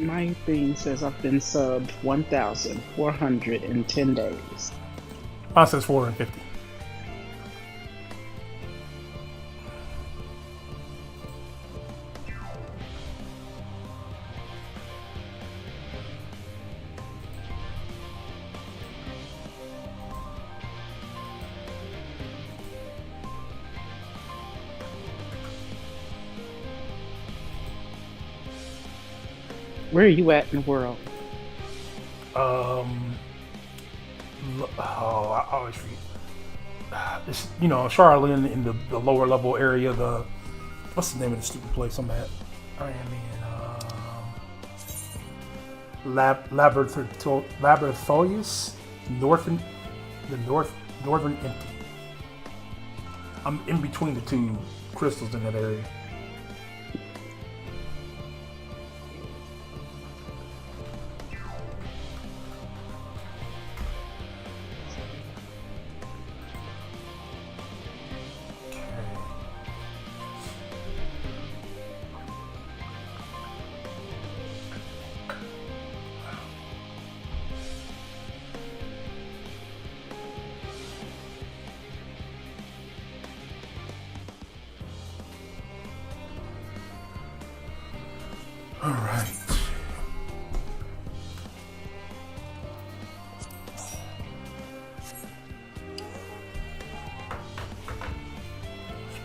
My thing says I've been subbed 1,410 days. Mine says 450. Where are you at in the world? I always forget. It's, Charlotte in the lower level area. What's the name of the stupid place I'm at? I am in Laboratories, northern empty. I'm in between the two crystals in that area. All right.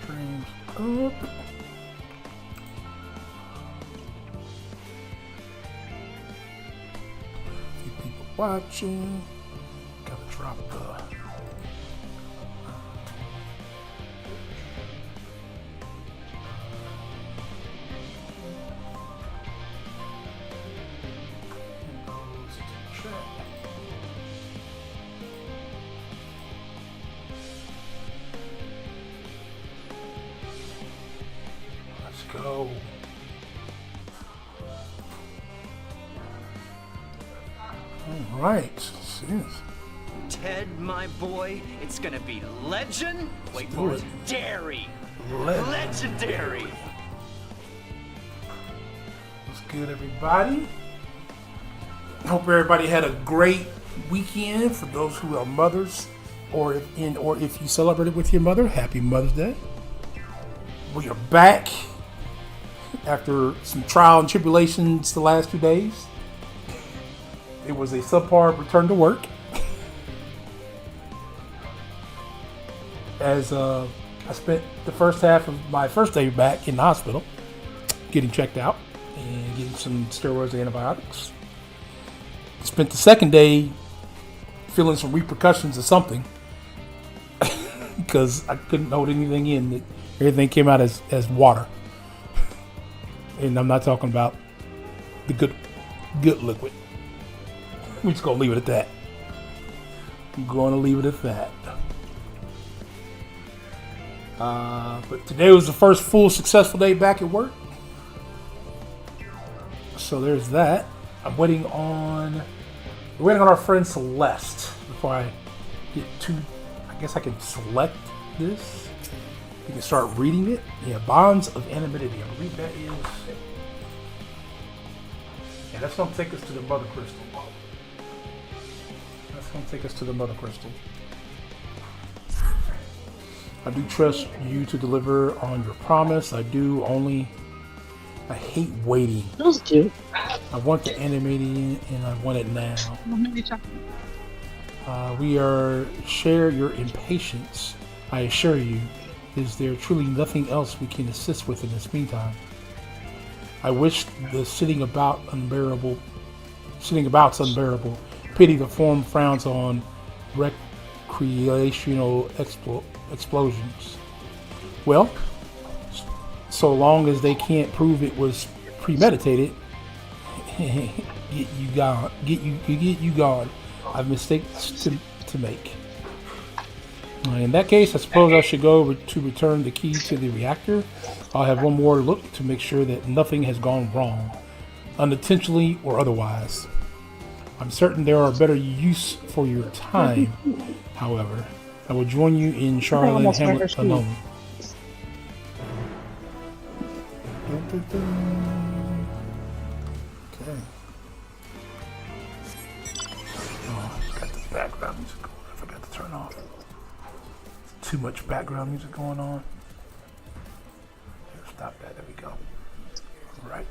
Streams up. Few people watching. Gotta drop the. Go. All right. Ted, my boy, it's gonna be legend. Wait do for it. it. Dairy. Legendary. Legendary. What's good, everybody? Hope everybody had a great weekend. For those who are mothers, or if you celebrated with your mother, happy Mother's Day. We are back after some trial and tribulations the last 2 days. It was a subpar return to work, as I spent the first half of my first day back in the hospital getting checked out and getting some steroids and antibiotics. Spent the second day feeling some repercussions of something because I couldn't hold anything in. Everything came out as water. And I'm not talking about the good liquid. We're just gonna leave it at that. I'm gonna leave it at that. But today was the first full successful day back at work. So there's that. We're waiting on our friend Celeste before I get to. I guess I can select this. You can start reading it. Yeah, Bonds of Anonymity. I believe that is. Yeah, that's going to take us to the Mother Crystal. I do trust you to deliver on your promise. I hate waiting. That was cute. I want the animating and I want it now. We share your impatience. I assure you. Is there truly nothing else we can assist with in this meantime? I wish the sitting about's unbearable. Pity the form frowns on recreational explosions. Well, so long as they can't prove it was premeditated, get you gone. I've mistakes to make. In that case, I suppose I should go to return the key to the reactor. I'll have one more look to make sure that nothing has gone wrong, unintentionally or otherwise. I'm certain there are better use for your time. However, I will join you in Charlotte Hamlet alone. Okay. too much background music going on. Here, stop that. There we go. All right.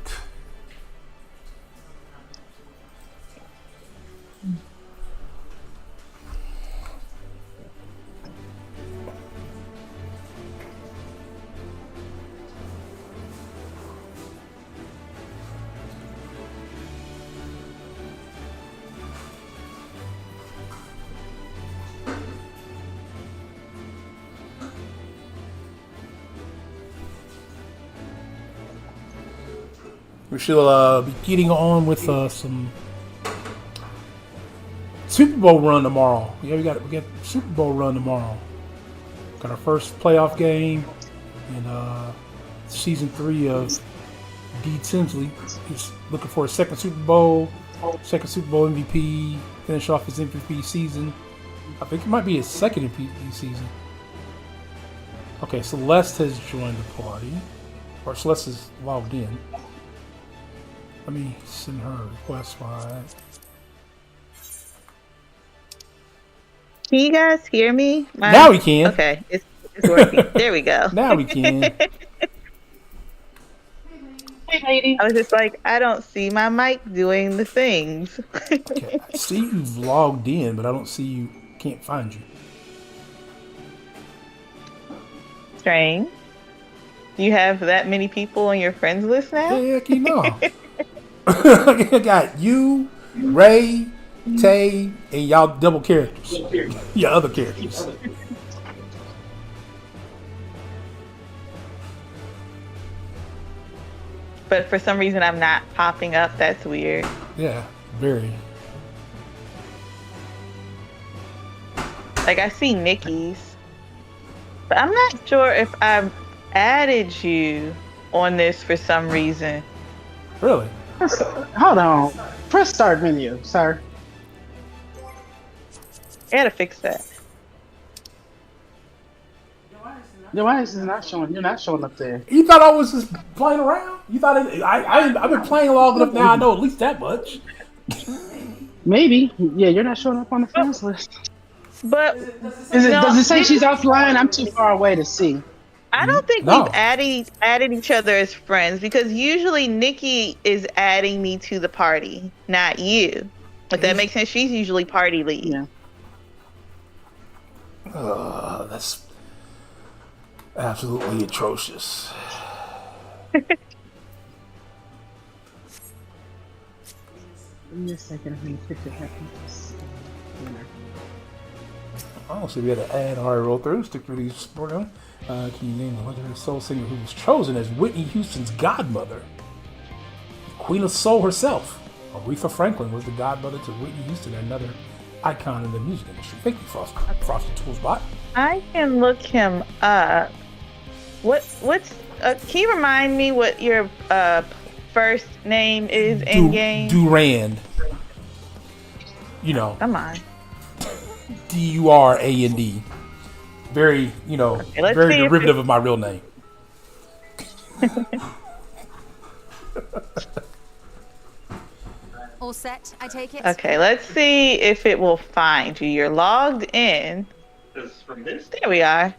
We shall be getting on with some Super Bowl run tomorrow. Yeah, we got Super Bowl run tomorrow. Got our first playoff game in season 3 of D. Tinsley. He's looking for a second Super Bowl MVP. Finish off his MVP season. I think it might be his second MVP season. Okay, Celeste has joined the party, or Celeste is logged in. Let me send her a request line. Can you guys hear me? Now we can. Okay, it's working. There we go. Now we can. Hey, lady. I was just like, I don't see my mic doing the things. Okay, I see you've logged in, but I don't see you. Can't find you. Strange. You have that many people on your friends list now? Yeah, you know. I got you, Ray, Tay, and y'all double characters. Your other characters. But for some reason, I'm not popping up. That's weird. Yeah, very. Like, I see Nikki's. But I'm not sure if I've added you on this for some reason. Really? Hold on. Press start menu, sir. I gotta fix that. Why is it not showing? You're not showing up there. You thought I was just playing around? You thought I've been playing long enough now. I know at least that much. Maybe. Yeah, you're not showing up on the friends list. But Does it say she's offline? I'm too far away to see. I don't think No. we've added each other as friends, because usually Nikki is adding me to the party, not you. If that makes sense, she's usually party lead. Yeah. That's absolutely atrocious. Give me a second. I'm going to fix it happens. I don't see we had to add. All right, roll through. Stick through these. Can you name the legendary soul singer who was chosen as Whitney Houston's godmother? Queen of Soul herself, Aretha Franklin, was the godmother to Whitney Houston, another icon in the music industry. Thank you, Frosty Toolsbot. I can look him up. What's can you remind me what your first name is in game? Durand. You know, Come on. Durand. Very, let's very see if derivative of my real name. All set, I take it? Okay, let's see if it will find you. You're logged in. There we are.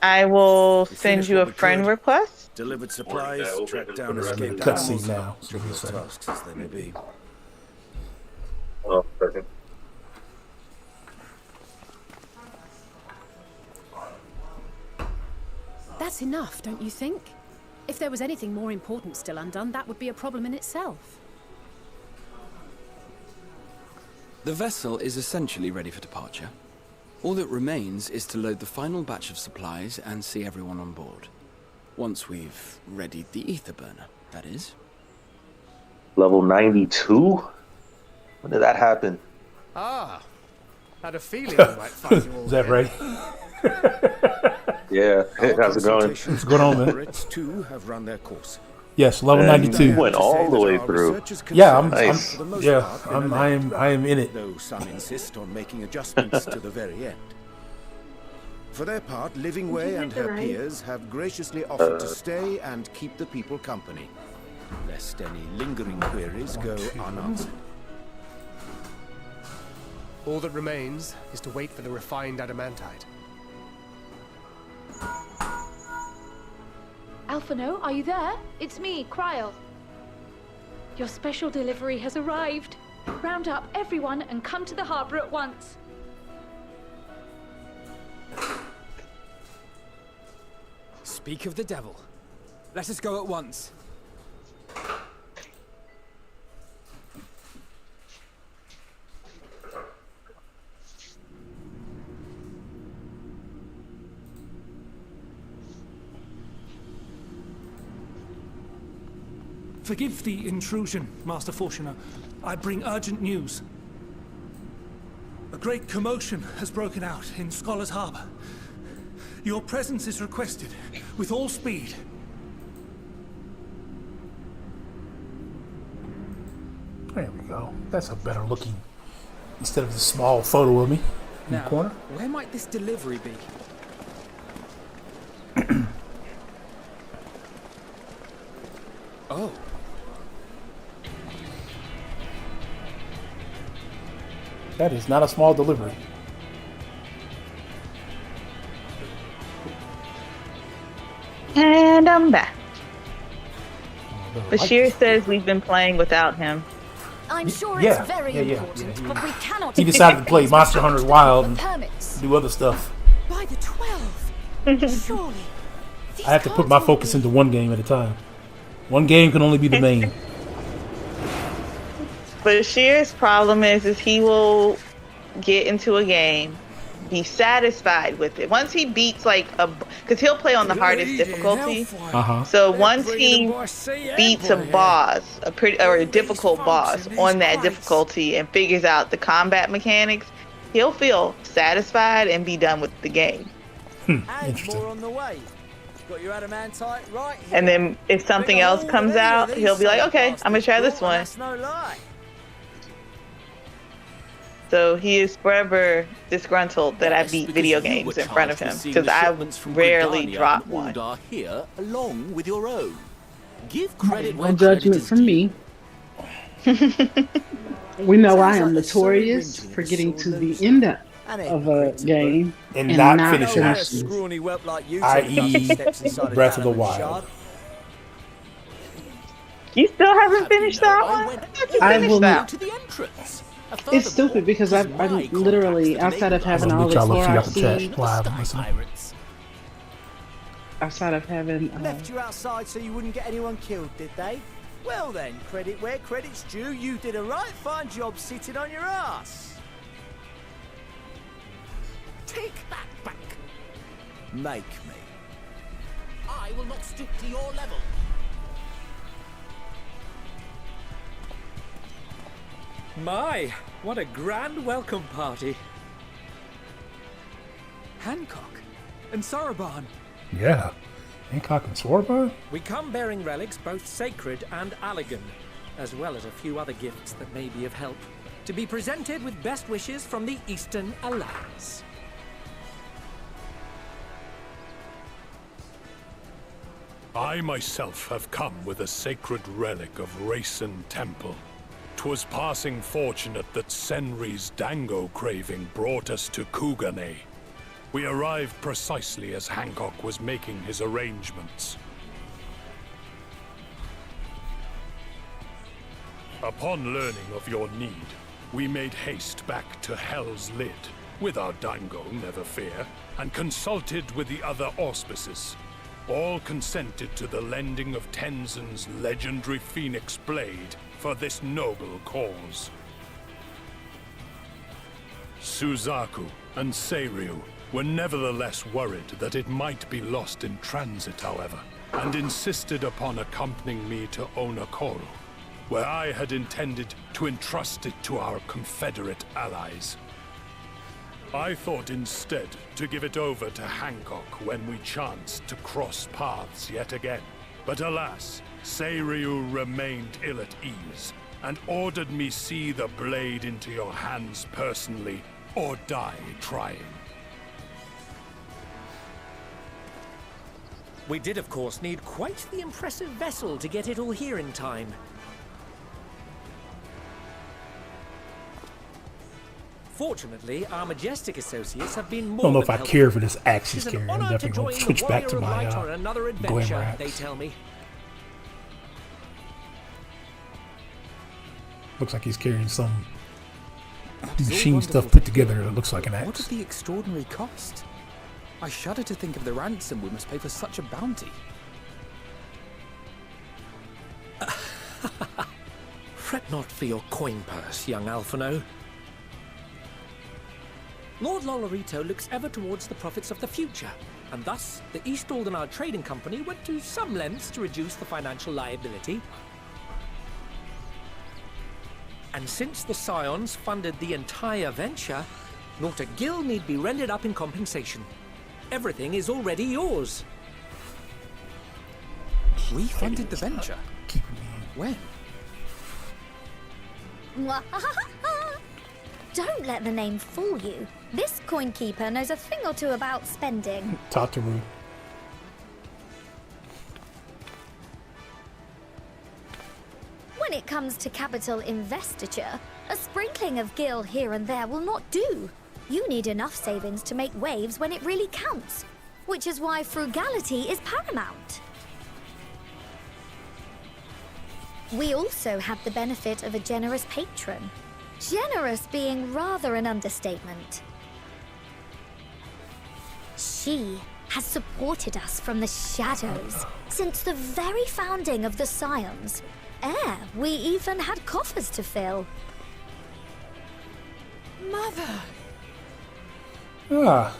I will send you a friend request. Delivered supplies, tracked down escaped Cutscene animals, now. trivial tasks as they may be. Oh, perfect. That's enough, don't you think? If there was anything more important still undone, that would be a problem in itself. The vessel is essentially ready for departure. All that remains is to load the final batch of supplies and see everyone on board. Once we've readied the ether burner, that is. Level 92? When did that happen? Ah, had a feeling we might find you all Is that here. right? Yeah, how's it going? What's going on, man? Threats too have run their course. Yes, level Man, 92. you went all the way through. Yeah, I'm Nice. I am in it. Though some insist on making adjustments to the very end. For their part, Livingway and her peers have graciously offered to stay and keep the people company, lest any lingering queries go unanswered. All that remains is to wait for the refined adamantite. Alphino, are you there? It's me, Kryl. Your special delivery has arrived. Round up everyone and come to the harbor at once. Speak of the devil. Let us go at once. Forgive the intrusion, Master Fortuner. I bring urgent news. A great commotion has broken out in Scholar's Harbor. Your presence is requested, with all speed. There we go. That's a better looking, instead of the small photo of me in the corner. Where might this delivery be? Oh. That is not a small delivery. And I'm back. Bashir says we've been playing without him. I'm sure Yeah, it's very yeah. important, but we cannot. He decided to play Monster Hunter Wild and permits. do other stuff. By the 12. Surely. I have to put my focus into one game at a time. One game can only be the main. Bashir's problem is he will get into a game, be satisfied with it. Once he beats because he'll play on the hardest difficulty. So once he beats a boss, a difficult boss on that difficulty and figures out the combat mechanics, he'll feel satisfied and be done with the game. Interesting. More on the way. Got your adamantite right here. And then if something else comes out, he'll be like, okay, I'm gonna try this one. That's no lie. So he is forever disgruntled that I beat video games in front of him, because I rarely drop one. Are here along with your own. Give credit No judgment from me. We know I am notorious for getting to the end of a game and not finishing it. I.e. Breath of the Wild. You still haven't finished that one? I will that? To the entrance. It's stupid because I'm literally, outside of having all the outside of having Left you outside so you wouldn't get anyone killed, did they? Well then, credit where credit's due. You did a right fine job sitting on your ass. Take that back. Make me. I will not stoop to your level. My, what a grand welcome party. Hancock and Soroban. Yeah. Hancock and Soroban? We come bearing relics both sacred and Allegan, as well as a few other gifts that may be of help, to be presented with best wishes from the Eastern Alliance. I myself have come with a sacred relic of Rayson Temple. 'Twas passing fortunate that Senri's dango craving brought us to Kugane. We arrived precisely as Hancock was making his arrangements. Upon learning of your need, we made haste back to Hell's Lid, with our dango, never fear, and consulted with the other auspices. All consented to the lending of Tenzin's legendary Phoenix Blade for this noble cause. Suzaku and Seiryu were nevertheless worried that it might be lost in transit, however, and insisted upon accompanying me to Onokoro, where I had intended to entrust it to our Confederate allies. I thought instead to give it over to Hancock when we chanced to cross paths yet again. But alas, Seiryu remained ill at ease, and ordered me see the blade into your hands personally, or die trying. We did, of course, need quite the impressive vessel to get it all here in time. Fortunately, our majestic associates have been more I don't know if than I helpful. care for this It Axis is an carrier. I'm honor to definitely going join to switch the back to Warrior of my Light on another Glamour adventure, they Axe. tell me. Looks like he's carrying some machine stuff put together that looks like an What axe. of the extraordinary cost? I shudder to think of the ransom we must pay for such a bounty. Fret not for your coin purse, young Alphino. Lord Lolorito looks ever towards the profits of the future, and thus the East Aldenard Trading Company went to some lengths to reduce the financial liability. And since the Scions funded the entire venture, not a gill need be rendered up in compensation. Everything is already yours. We funded the venture? When? Don't let the name fool you. This coin keeper knows a thing or two about spending. Tataru. When it comes to capital investiture, a sprinkling of gil here and there will not do. You need enough savings to make waves when it really counts, which is why frugality is paramount. We also have the benefit of a generous patron. Generous being rather an understatement. She has supported us from the shadows since the very founding of the Scions. We even had coffers to fill. Mother! Ah.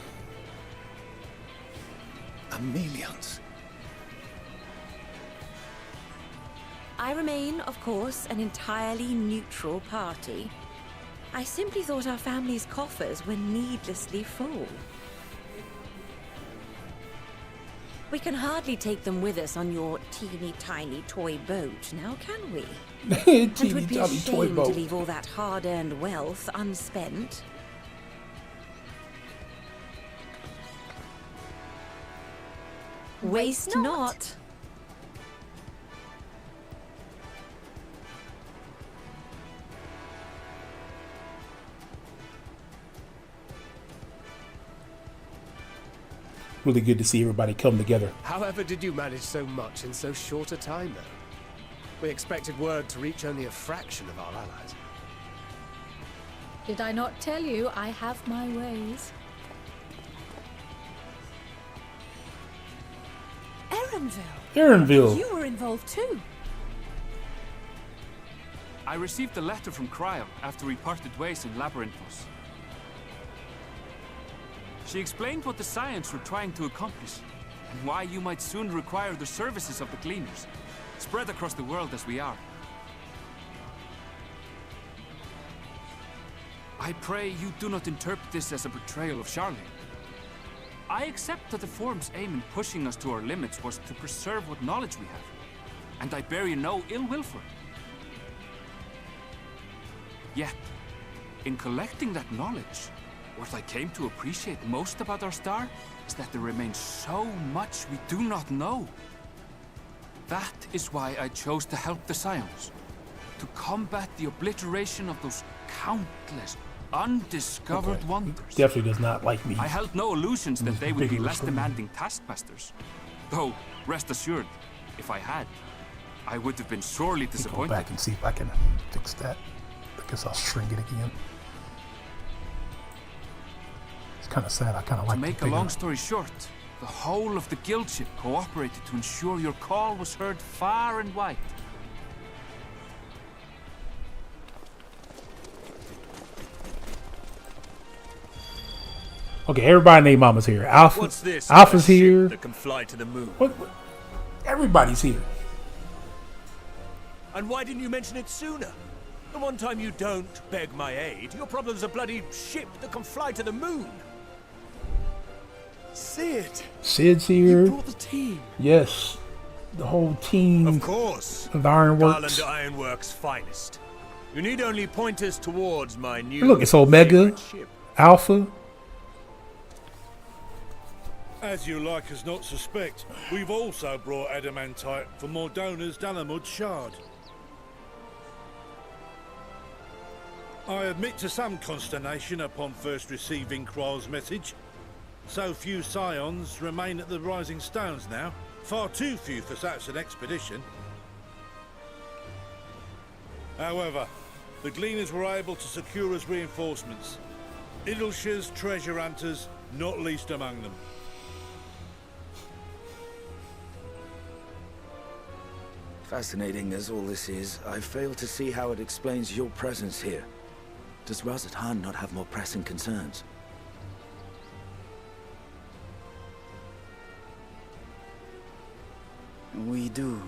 Amelians. I remain, of course, an entirely neutral party. I simply thought our family's coffers were needlessly full. We can hardly take them with us on your teeny-tiny toy boat, now can we? And would be a shame to leave all that hard-earned wealth unspent. Waste not. Really good to see everybody come together. However did you manage so much in so short a time, though? We expected word to reach only a fraction of our allies. Did I not tell you I have my ways? Erenville. You were involved too. I received a letter from Cryo after we parted ways in Labyrinthos. She explained what the Scions were trying to accomplish, and why you might soon require the services of the Gleaners, spread across the world as we are. I pray you do not interpret this as a betrayal of Charlotte. I accept that the Forum's aim in pushing us to our limits was to preserve what knowledge we have, and I bear you no ill will for it. Yet, in collecting that knowledge, what I came to appreciate most about our star is that there remains so much we do not know. That is why I chose to help the Scions, to combat the obliteration of those countless undiscovered wonders. Definitely does not like me. I held no illusions that they would be less demanding taskmasters. Though, rest assured, if I had, I would have been sorely disappointed. Go back and see if I can fix that. I guess I'll shrink it again. It's kind of sad. I kind of like to make a long story short, the whole of the guild ship cooperated to ensure your call was heard far and wide. Okay, everybody named Mama's here. What's this? Alpha's here. That can fly to the moon. What? Everybody's here. And why didn't you mention it sooner? The one time you don't beg my aid, your problem's a bloody ship that can fly to the moon. Sid. Sid's here. You brought the team. Yes, the whole team. Of course. Of Ironworks. Garland Ironworks' finest. You need only point us towards my new. Hey, look, it's Omega, Alpha. As you like us not suspect, we've also brought adamantite from Mordona's Dalamud Shard. I admit to some consternation upon first receiving Kroll's message. So few scions remain at the Rising Stones now. Far too few for such an expedition. However, the Gleaners were able to secure us reinforcements. Idleshire's treasure hunters, not least among them. Fascinating as all this is, I fail to see how it explains your presence here. Does Razat Han not have more pressing concerns? We do.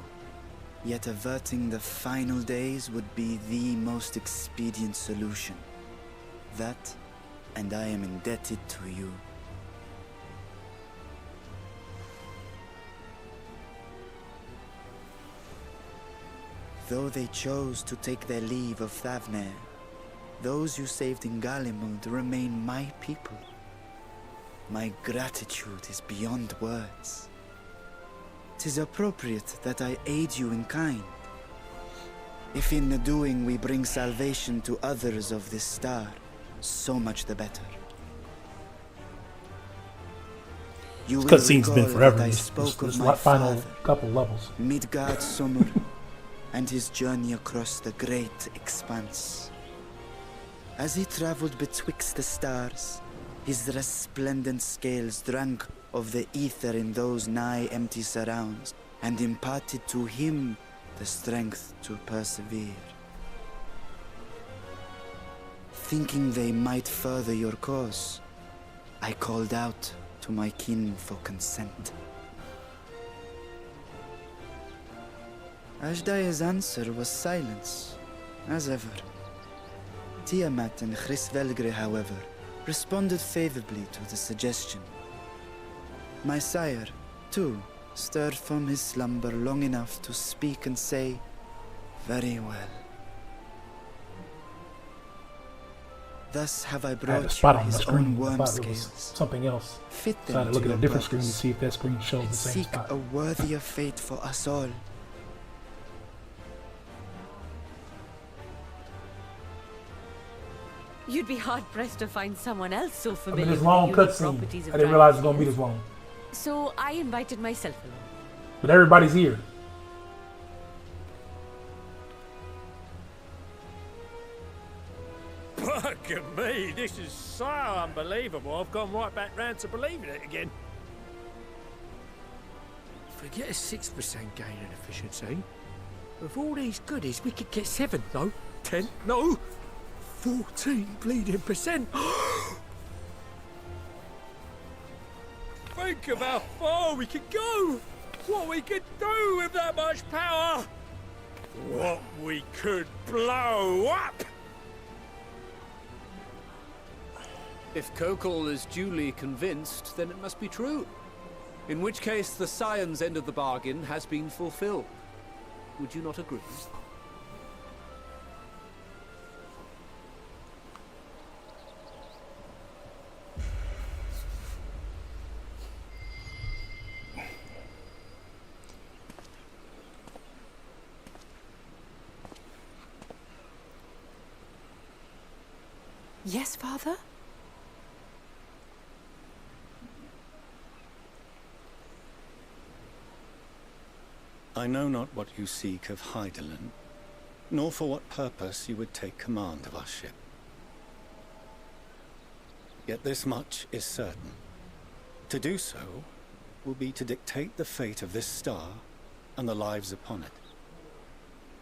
Yet averting the final days would be the most expedient solution. That, and I am indebted to you. Though they chose to take their leave of Thavnair, those you saved in Galimund remain my people. My gratitude is beyond words. 'Tis appropriate that I aid you in kind. If in the doing we bring salvation to others of this star, so much the better. You will cutscene's been recall forever. that I This spoke of my final father, couple levels. Midgard Summer, and his journey across the great expanse. As he traveled betwixt the stars, his resplendent scales drank of the ether in those nigh empty surrounds, and imparted to him the strength to persevere. Thinking they might further your cause, I called out to my kin for consent. Ashdai's answer was silence, as ever. Tiamat and Hrisvelgre, however, responded favorably to the suggestion. My sire, too, stirred from his slumber long enough to speak and say, "Very well." Thus have I I had a brought spot you on the his screen. own I worm thought it was scales. something else. Fit So I had them to look to at a your different screen to purpose, see if that screen showed and the same seek spot. a worthier fate for us all. You'd be hard-pressed to find someone else so I familiar mean, this with long the unique cutscene. properties of I didn't realize it was dragon going to be this scales. long. So I invited myself along. But everybody's here. Fuck me, this is so unbelievable. I've gone right back round to believing it again. Forget a 6% gain in efficiency. With all these goodies, we could get 7, no, 10, no, 14 bleeding percent. Think of how far we could go. What we could do with that much power. What we could blow up. If Kokol is duly convinced, then it must be true. In which case, the Scion's end of the bargain has been fulfilled. Would you not agree? Yes, Father? I know not what you seek of Hydaelyn, nor for what purpose you would take command of our ship. Yet this much is certain. To do so will be to dictate the fate of this star and the lives upon it.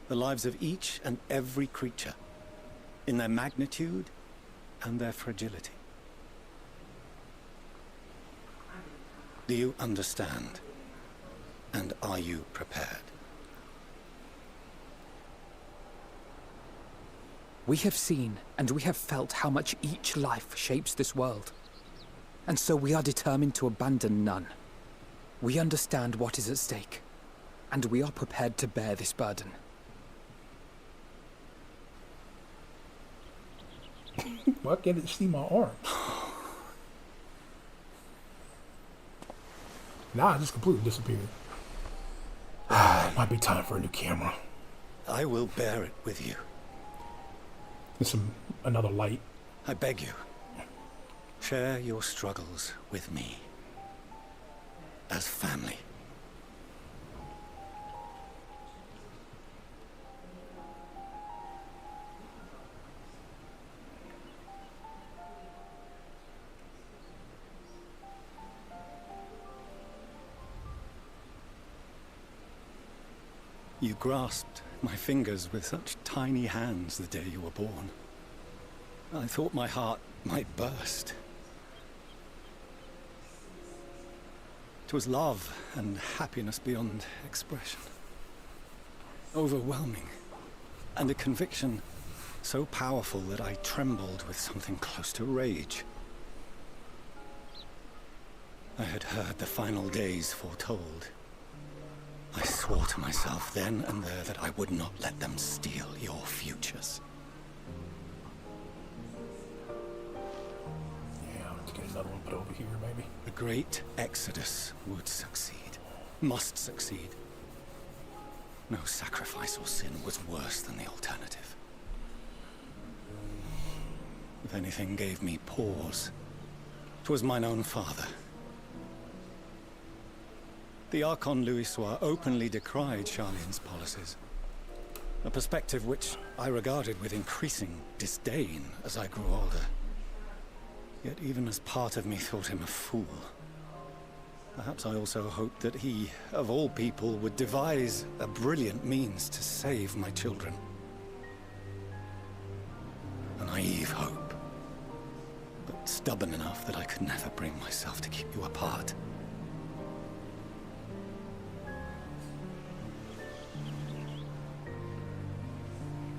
The lives of each and every creature, in their magnitude and their fragility. Do you understand? And are you prepared? We have seen and we have felt how much each life shapes this world. And so we are determined to abandon none. We understand what is at stake, and we are prepared to bear this burden. Why can't it see my arm? Nah, it just completely disappeared. It might be time for a new camera. I will bear it with you. another light. I beg you, share your struggles with me. As family. You grasped my fingers with such tiny hands the day you were born. I thought my heart might burst. It was love and happiness beyond expression. Overwhelming. And a conviction so powerful that I trembled with something close to rage. I had heard the final days foretold. I swore to myself then and there that I would not let them steal your futures. Yeah, let's get another one put over here, maybe. The great exodus would succeed. Must succeed. No sacrifice or sin was worse than the alternative. If anything gave me pause, 'twas mine own father. The Archon Louisois openly decried Charlene's policies, a perspective which I regarded with increasing disdain as I grew older. Yet even as part of me thought him a fool, perhaps I also hoped that he, of all people, would devise a brilliant means to save my children. A naive hope, but stubborn enough that I could never bring myself to keep you apart.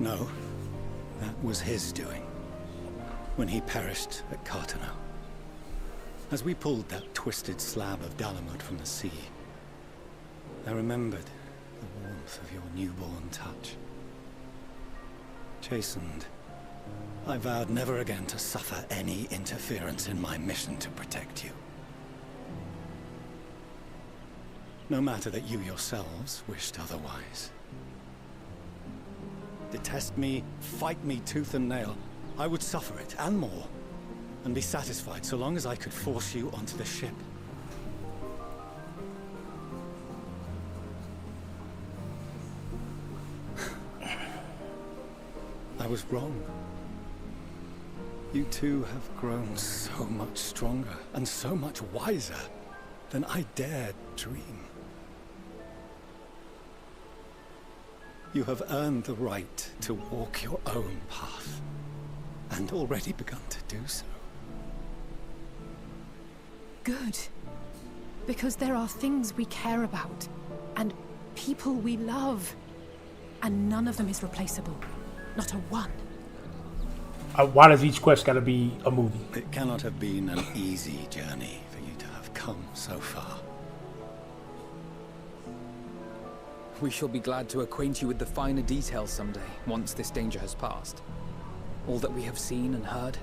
No, that was his doing, when he perished at Carteneau. As we pulled that twisted slab of Dalamud from the sea, I remembered the warmth of your newborn touch. Chastened, I vowed never again to suffer any interference in my mission to protect you. No matter that you yourselves wished otherwise. Detest me, fight me tooth and nail, I would suffer it, and more, and be satisfied so long as I could force you onto the ship. I was wrong. You two have grown so much stronger and so much wiser than I dared dream. You have earned the right to walk your own path, and already begun to do so. Good. Because there are things we care about, and people we love, and none of them is replaceable. Not a one. Why does each quest gotta be a movie? It cannot have been an easy journey for you to have come so far. We shall be glad to acquaint you with the finer details someday, once this danger has passed. All that we have seen and heard,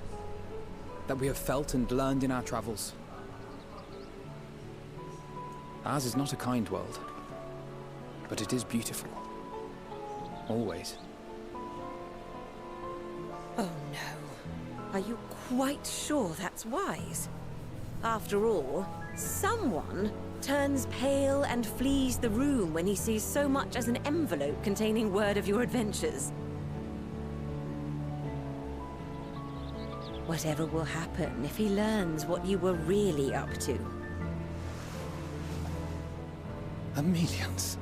that we have felt and learned in our travels. Ours is not a kind world, but it is beautiful. Always. Oh no. Are you quite sure that's wise? After all, someone turns pale and flees the room when he sees so much as an envelope containing word of your adventures. Whatever will happen if he learns what you were really up to? Millions.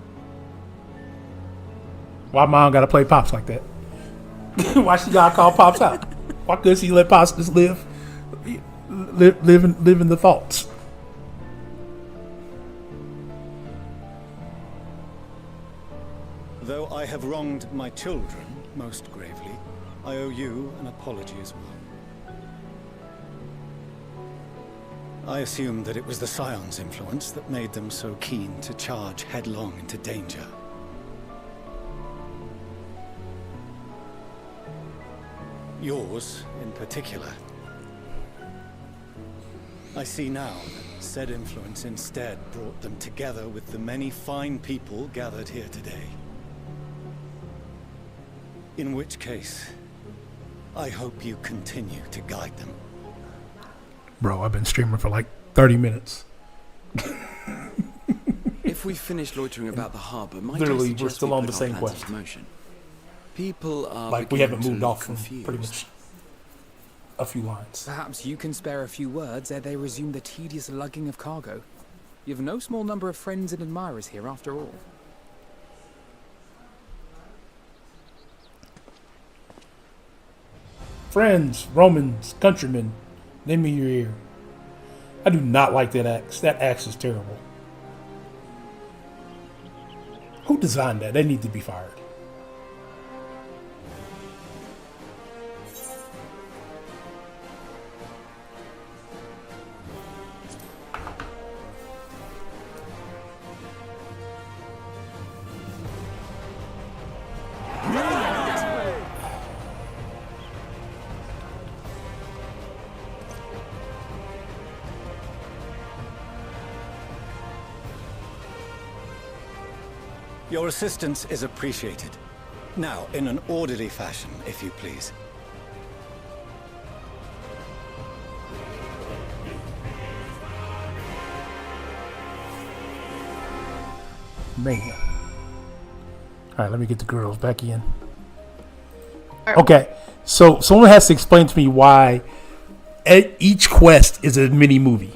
Why Mom gotta play Pops like that? Why she gotta call Pops out? Why couldn't she let Pops just live in the thoughts? Though I have wronged my children most gravely, I owe you an apology as well. I assumed that it was the Scion's influence that made them so keen to charge headlong into danger. Yours, in particular. I see now that said influence instead brought them together with the many fine people gathered here today. In which case, I hope you continue to guide them. Bro, I've been streaming for like 30 minutes. If we finish loitering about the harbour, might Literally, I we're suggest still we on put the our same plans quest. into motion? People are Like, we haven't beginning moved to look off from pretty confused. much a few lines. Perhaps you can spare a few words ere they resume the tedious lugging of cargo. You've no small number of friends and admirers here, after all. Friends, Romans, countrymen, lend me your ear. I do not like that axe. That axe is terrible. Who designed that? They need to be fired. Your assistance is appreciated. Now, in an orderly fashion, if you please. Man. Alright, let me get the girls back in. Okay, so someone has to explain to me why each quest is a mini movie.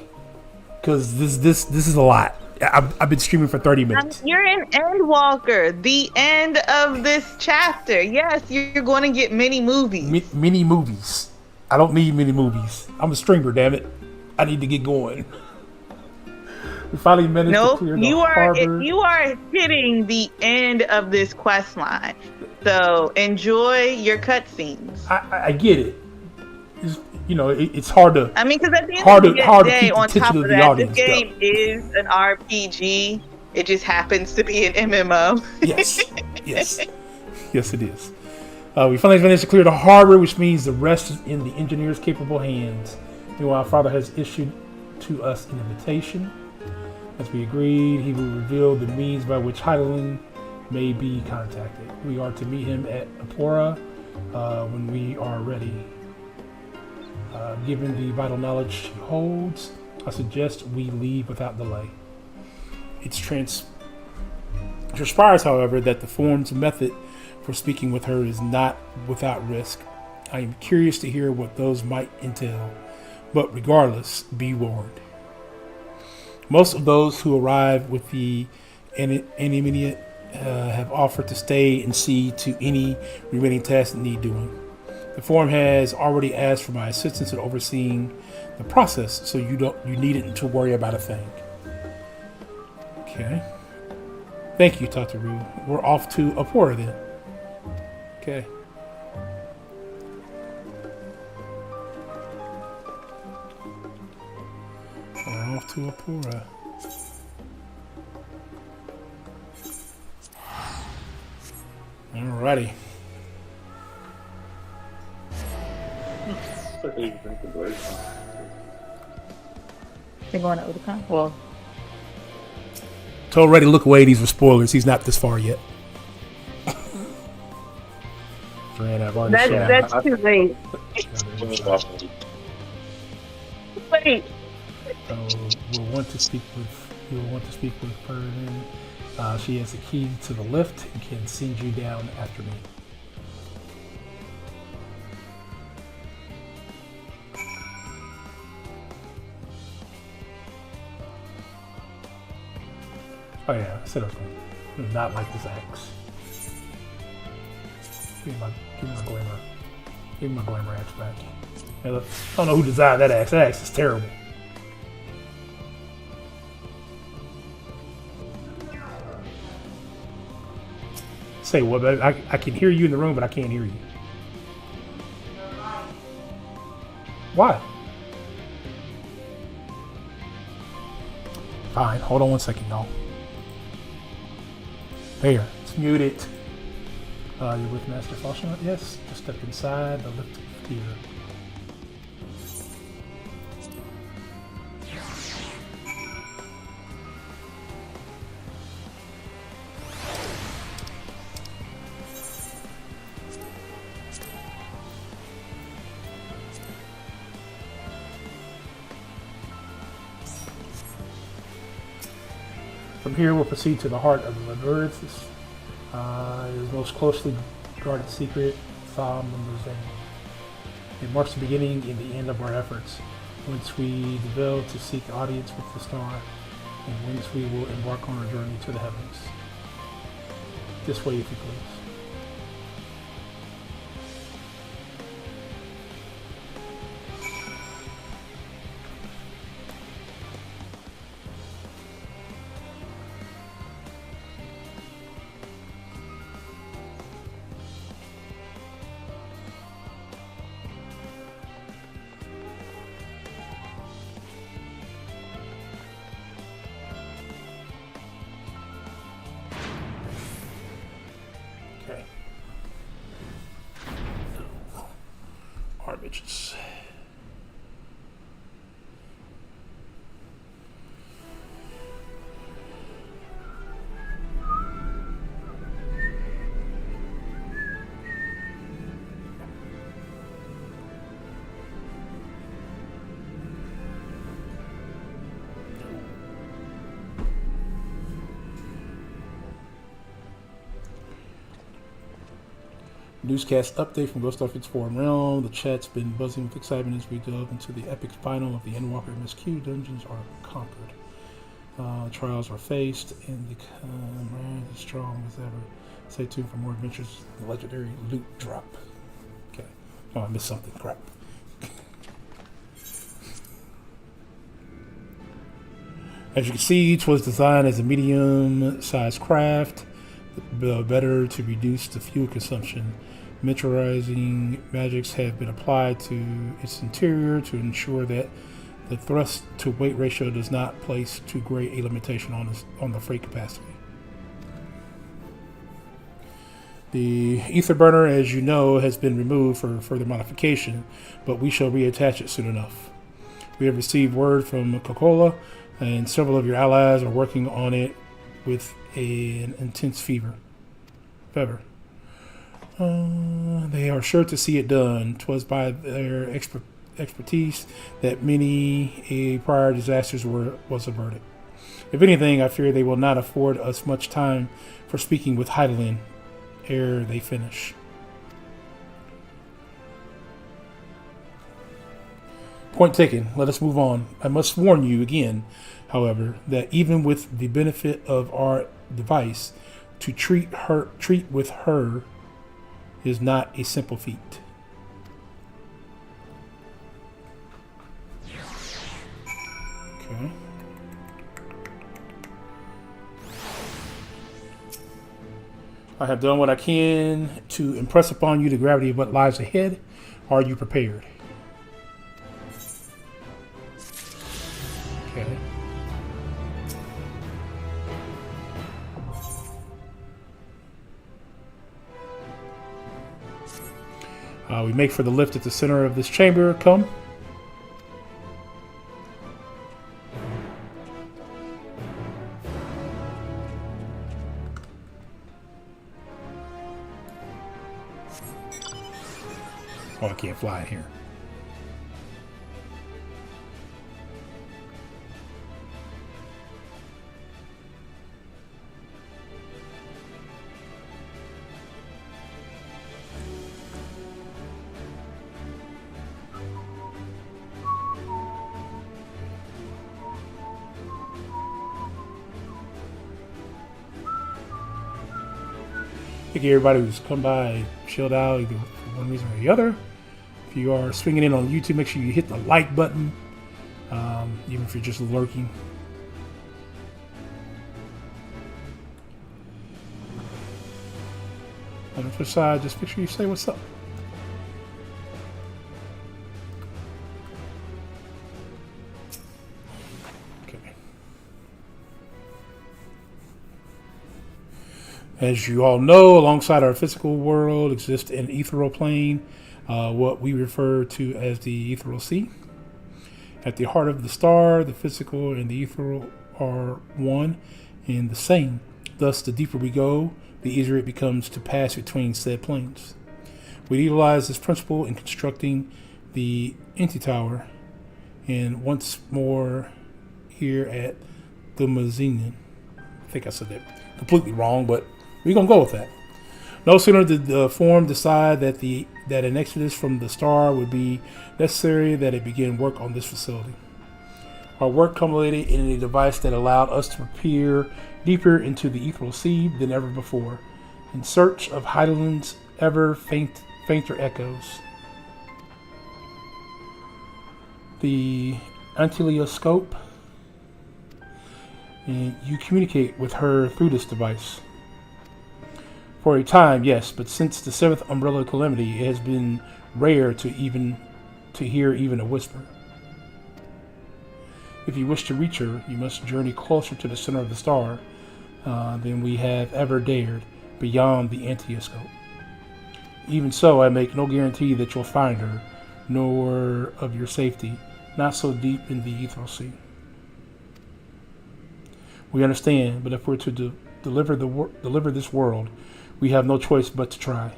Because this is a lot. I've been streaming for 30 minutes. You're in Endwalker, the end of this chapter. Yes, you're going to get mini movies. Mini movies. I don't need mini movies. I'm a streamer, damn it. I need to get going. We finally managed to clear the harbor. You are hitting the end of this quest line. So enjoy your cutscenes. I get it. It's hard to. I mean, because at the end of the day, on top of that, this audience, game is an RPG. It just happens to be an MMO. Yes, it is. We finally managed to clear the harbor, which means the rest is in the engineer's capable hands. Meanwhile, Father has issued to us an invitation. As we agreed, he will reveal the means by which Hydaelyn may be contacted. We are to meet him at Apora when we are ready. Given the vital knowledge she holds, I suggest we leave without delay. It transpires, however, that the form's method for speaking with her is not without risk. I am curious to hear what those might entail, but regardless, be warned. Most of those who arrive with the Animiniate have offered to stay and see to any remaining tasks that need doing. The forum has already asked for my assistance in overseeing the process, so you needn't to worry about a thing. Okay. Thank you, Tataru. We're off to Apora then. Okay. We're off to Apora. Alrighty. They're going to Otakon? Well, Told Ray to look away. These were spoilers. He's not this far yet. that's too late. Wait. We'll want to speak with her then. She has a key to the lift and can send you down after me. Oh yeah, I said I was going to not like this axe. Give me my glamour. Give me my glamour axe back. Hey, look, I don't know who designed that axe. That axe is terrible. Say what, baby? I can hear you in the room, but I can't hear you. Why? Fine, hold on one second, y'all. There, it's muted. You're with Master Falshon? Yes, just step inside the lift here. From here, we'll proceed to the heart of the labyrinth. It is most closely guarded secret, Thom Mosaic. It marks the beginning and the end of our efforts. Whence we develop to seek audience with the star, and whence we will embark on our journey to the heavens. This way, if you please. Bitches. Newscast update from Ghost Office Forum Realm. The chat's been buzzing with excitement as we delve into the epic final of the Endwalker MSQ. Dungeons are conquered. Trials are faced, and the comrade is strong as ever. Stay tuned for more adventures. The legendary loot drop. Okay. Oh, I missed something. Crap. As you can see, each was designed as a medium-sized craft, better to reduce the fuel consumption. Miniaturizing magics have been applied to its interior to ensure that the thrust to weight ratio does not place too great a limitation on the freight capacity. The ether burner, as you know, has been removed for further modification, but we shall reattach it soon enough. We have received word from Coca-Cola, and several of your allies are working on it with an intense fever. They are sure to see it done. 'Twas by their expertise that many prior disasters was averted. If anything, I fear they will not afford us much time for speaking with Heidelin ere they finish. Point taken. Let us move on. I must warn you again, however, that even with the benefit of our device, to treat with her is not a simple feat. Okay. I have done what I can to impress upon you the gravity of what lies ahead. Are you prepared? Okay. We make for the lift at the center of this chamber. Come. Oh, I can't fly in here. Thank you everybody who's come by, chilled out, either for one reason or the other. If you are swinging in on YouTube, make sure you hit the like button, even if you're just lurking. On the flip side, just make sure you say what's up. As you all know, alongside our physical world exists an ethereal plane, what we refer to as the ethereal sea. At the heart of the star, the physical and the ethereal are one and the same. Thus, the deeper we go, the easier it becomes to pass between said planes. We utilize this principle in constructing the anti-tower, and once more here at the Mazinian. think I said that completely wrong, but we're gonna go with that. No sooner did the Forum decide that an exodus from the star would be necessary that it begin work on this facility. Our work culminated in a device that allowed us to peer deeper into the ethereal sea than ever before, in search of Heidelland's ever fainter echoes. The antillioscope, and you communicate with her through this device. For a time, yes, but since the 7th Umbrella Calamity, it has been rare to hear even a whisper. If you wish to reach her, you must journey closer to the center of the star than we have ever dared, beyond the antioscope. Even so, I make no guarantee that you'll find her, nor of your safety, not so deep in the ethereal sea. We understand, but if we're to deliver this world, we have no choice but to try.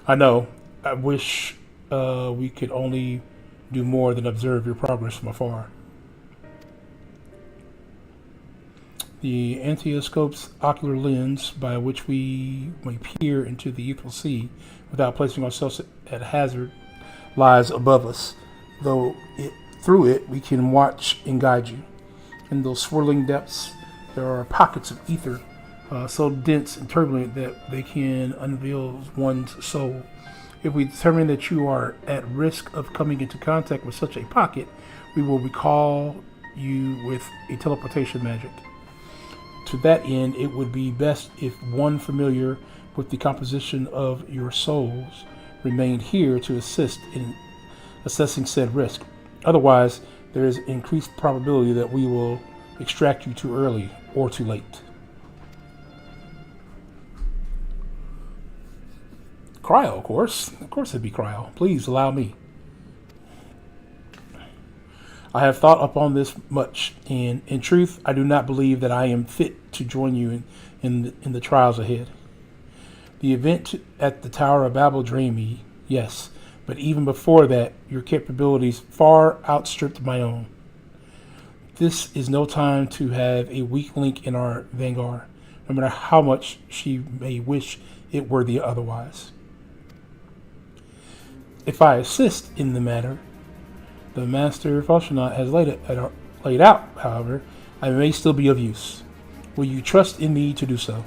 I know. I wish we could only do more than observe your progress from afar. The antioscope's ocular lens, by which we may peer into the ethereal sea without placing ourselves at hazard, lies above us. Through it, we can watch and guide you. In those swirling depths, there are pockets of ether so dense and turbulent that they can unveil one's soul. If we determine that you are at risk of coming into contact with such a pocket, we will recall you with a teleportation magic. To that end, it would be best if one familiar with the composition of your souls remained here to assist in assessing said risk. Otherwise, there is increased probability that we will extract you too early or too late. Cryo, of course. Of course it'd be cryo. Please allow me. I have thought upon this much, and in truth, I do not believe that I am fit to join you in the trials ahead. The event at the Tower of Babel drained me, yes, but even before that, your capabilities far outstripped my own. This is no time to have a weak link in our vanguard, no matter how much she may wish it were the otherwise. If I assist in the matter the Master Falchinaut has laid out, however, I may still be of use. Will you trust in me to do so?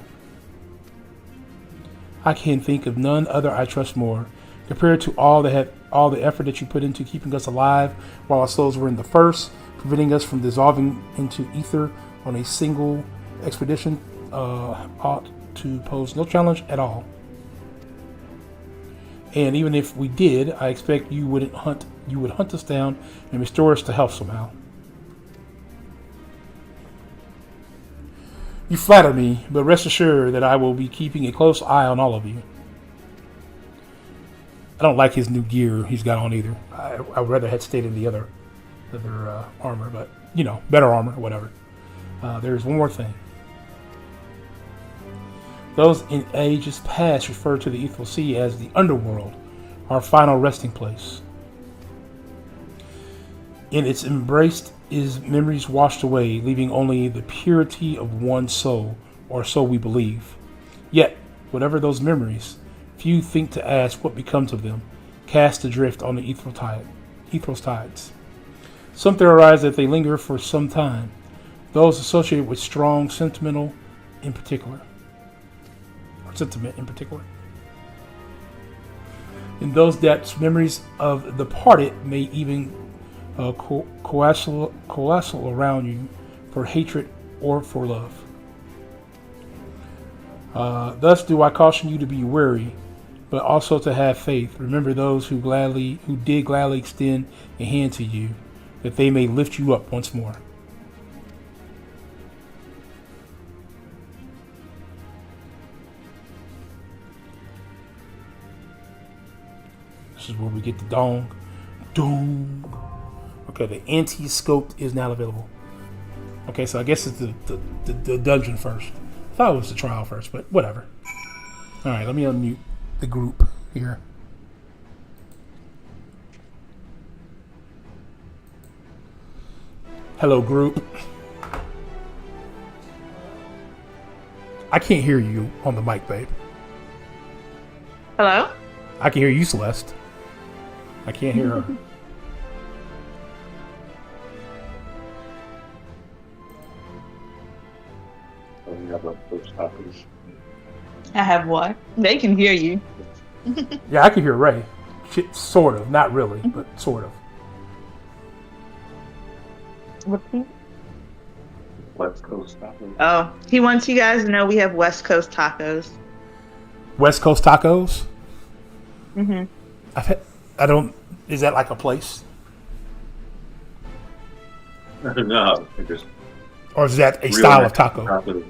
I can think of none other I trust more, compared to all the effort that you put into keeping us alive while our souls were in the first, preventing us from dissolving into ether on a single expedition, ought to pose no challenge at all. And even if we did, I expect you would hunt us down and restore us to health somehow. You flatter me, but rest assured that I will be keeping a close eye on all of you. I don't like his new gear he's got on either. I would rather had stayed in the other armor, but better armor, whatever. There's one more thing. Those in ages past referred to the ethereal sea as the underworld, our final resting place. In its embrace is memories washed away, leaving only the purity of one soul, or so we believe. Yet, whatever those memories, few think to ask what becomes of them, cast adrift on the ethereal tides. Some theorize that they linger for some time, those associated with strong sentiment in particular. In those depths, memories of the parted may even coalesce around you for hatred or for love. Thus do I caution you to be wary, but also to have faith. Remember those who did gladly extend a hand to you, that they may lift you up once more. This is where we get the dong. Okay, the anti-scope is now available. Okay, so I guess it's the dungeon first. I thought it was the trial first, but whatever. Alright, let me unmute the group here. Hello, group. I can't hear you on the mic, babe. Hello? I can hear you, Celeste. I can't hear her. I have what? They can hear you. Yeah, I can hear Ray. Shit, sort of. Not really, but sort of. Repeat. West Coast tacos. Oh, he wants you guys to know we have West Coast tacos. West Coast tacos? Mm-hmm. I don't... Is that like a place? No, just... Or is that a style of taco?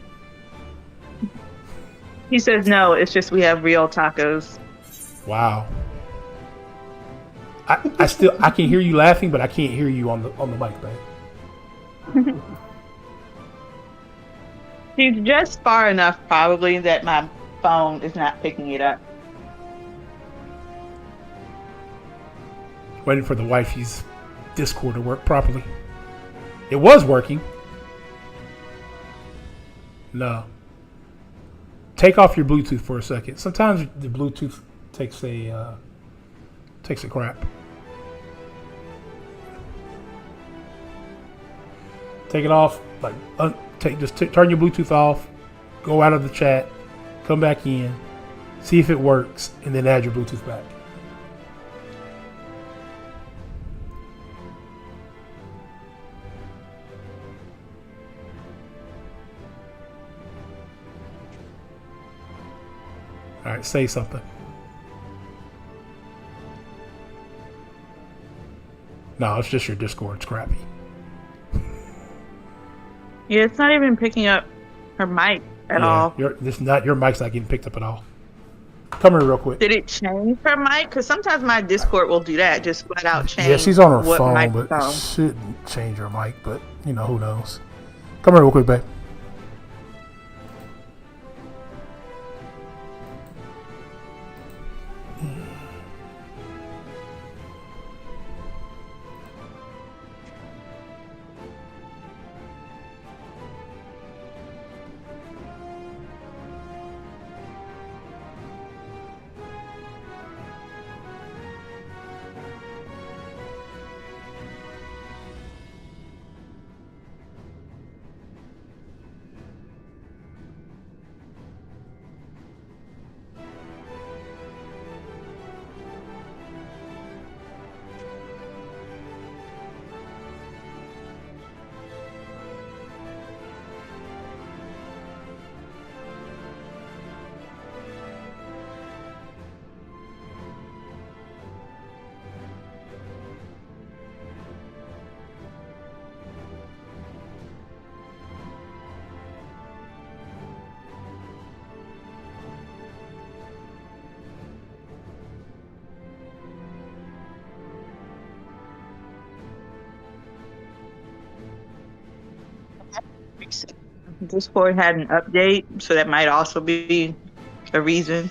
He says no, it's just we have real tacos. Wow. I can hear you laughing, but I can't hear you on the mic, babe. He's just far enough, probably, that my phone is not picking it up. Waiting for the wifey's Discord to work properly. It was working. No. Take off your Bluetooth for a second. Sometimes the Bluetooth takes a crap. Take it off. Like turn your Bluetooth off. Go out of the chat. Come back in. See if it works, and then add your Bluetooth back. All right, say something. No, it's just your Discord's crappy. Yeah, it's not even picking up her mic at all. Your mic's not getting picked up at all. Come here real quick. Did it change her mic? Because sometimes my Discord will do that, just flat out change. Yeah, she's on her what phone, microphone. but it shouldn't change her mic. But you know, who knows? Come here real quick, babe. Discord had an update, so that might also be a reason.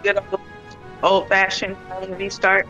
Good old fashioned restart.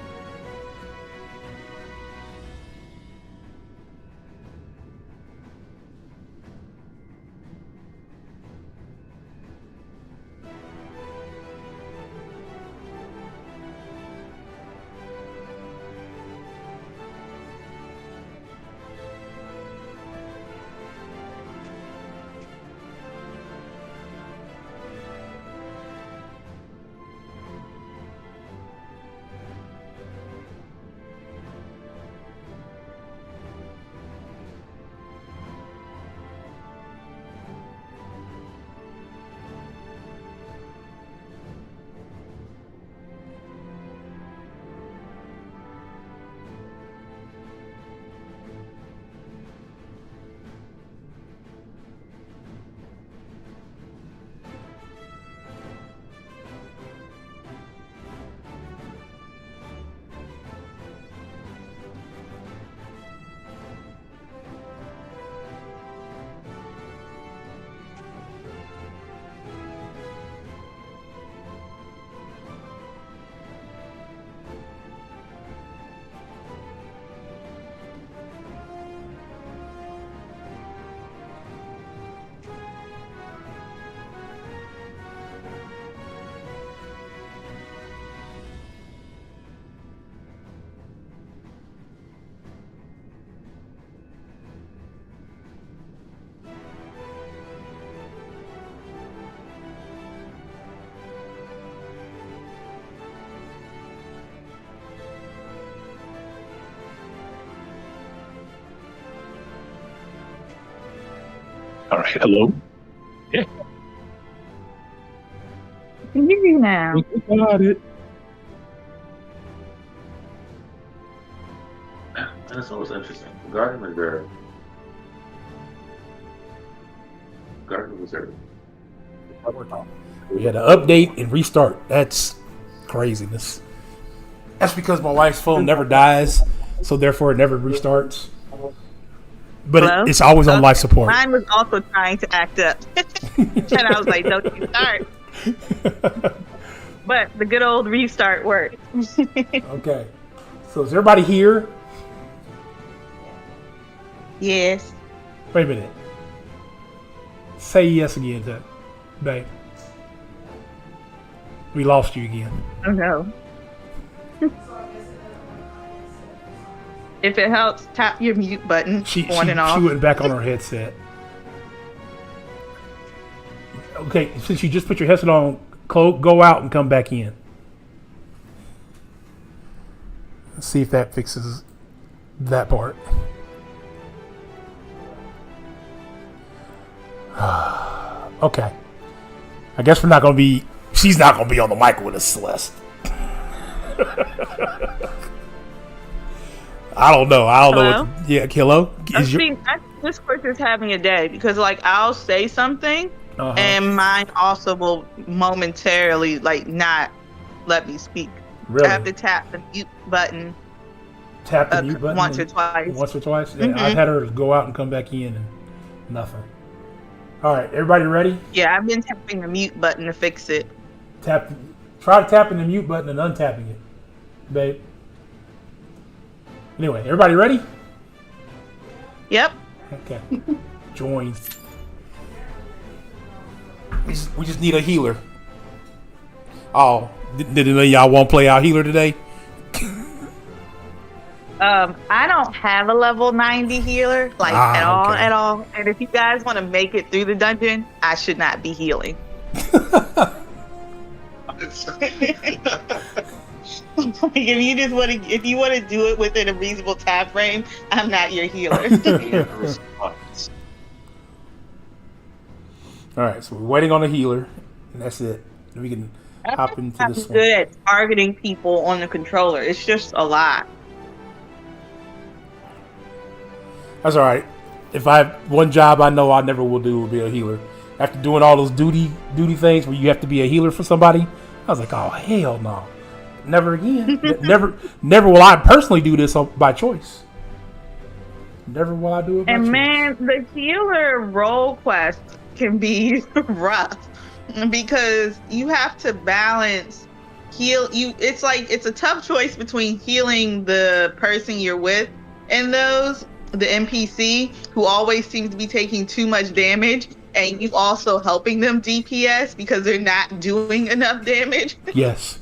All right, hello. Yeah. I can hear you now. We got it. That's always interesting. Garden Reserve. Garden Reserve. We had to update and restart. That's craziness. That's because my wife's phone never dies, so therefore it never restarts. But it's always on life support. Mine was also trying to act up. And I was like, don't you start. But the good old restart worked. Okay. So is everybody here? Yes. Wait a minute. Say yes again, babe. We lost you again. Oh no. If it helps, tap your mute button on and off. She went back on her headset. Okay, since you just put your headset on, go out and come back in. Let's see if that fixes that part. Okay. I guess we're not going to be... She's not going to be on the mic with us, Celeste. I don't know. Hello? Yeah, hello? I think Discord is having a day because, like, I'll say something and mine also will momentarily, like, not let me speak. Really? I have to tap the mute button. Tap the mute button? Once or twice. Once or twice? Yeah, I've had her go out and come back in and nothing. All right, everybody ready? Yeah, I've been tapping the mute button to fix it. Try tapping the mute button and untapping it, babe. Anyway, everybody ready? Yep. Okay. Join. We just need a healer. Oh, did any of y'all want to play our healer today? I don't have a level 90 healer, like at all. And if you guys want to make it through the dungeon, I should not be healing. If you want to do it within a reasonable time frame, I'm not your healer. All right, so we're waiting on a healer, and that's it. Then we can hop into I'm this one. good at targeting people on the controller. It's just a lot. That's all right. If I have one job I know I never will do will be a healer. After doing all those duty things where you have to be a healer for somebody, I was like, oh hell no, never again. never will I personally do this by choice. Never will I do it by choice. And man, the healer role quest can be rough. because you have to balance it's like it's a tough choice between healing the person you're with and the NPC who always seems to be taking too much damage, and you also helping them DPS because they're not doing enough damage. Yes.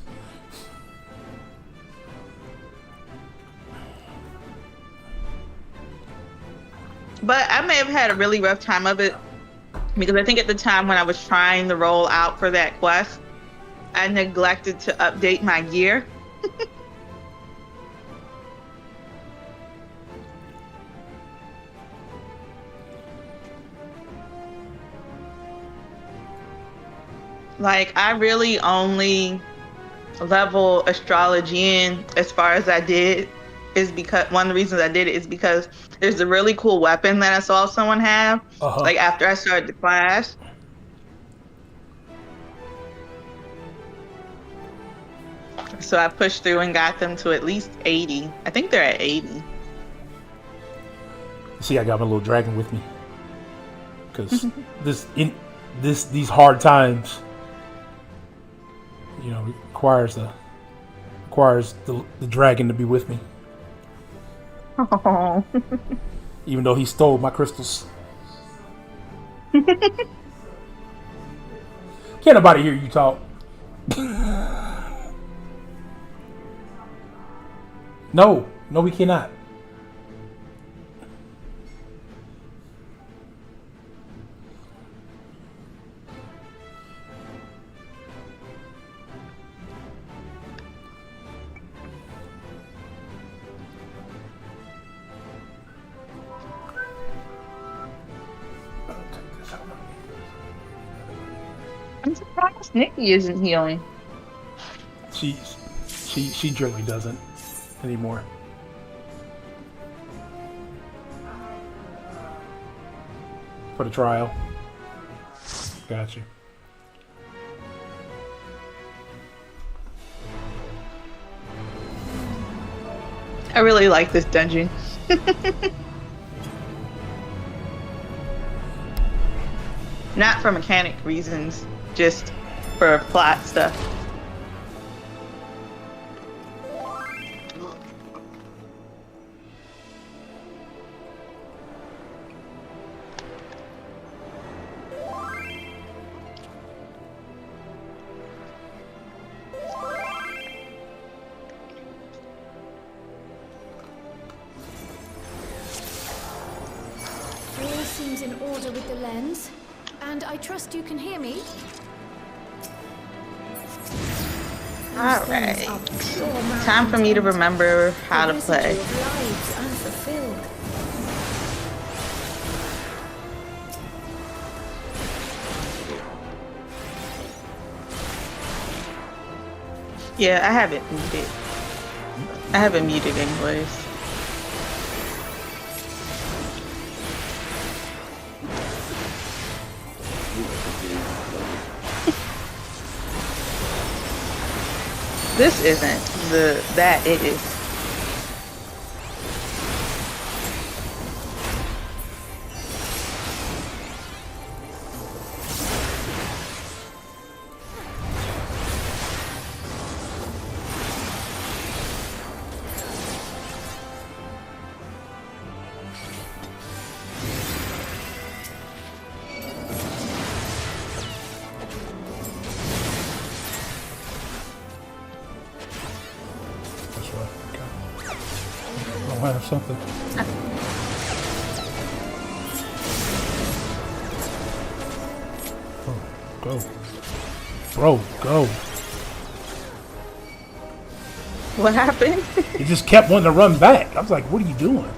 But I may have had a really rough time of it because I think at the time when I was trying to roll out for that quest, I neglected to update my gear. Like, I really only level astrology in as far as I did is because one of the reasons I did it is because there's a really cool weapon that I saw someone have like after I started the class. So I pushed through and got them to at least 80. I think they're at 80. See, I got my little dragon with me because these hard times, you know, requires the dragon to be with me. Oh. Even though he stole my crystals. Can't nobody hear you talk. No, we cannot. I'm surprised Nikki isn't healing. She generally doesn't anymore. For the trial. Got you. I really like this dungeon. Not for mechanic reasons, just for plot stuff. All seems in order with the lens. And I trust you can hear me. Alright. Time for me to remember how to play. Yeah, I have it muted. I have it muted anyways. This isn't that it is. Have something. Go. Bro, go. What happened? He just kept wanting to run back. I was like, what are you doing?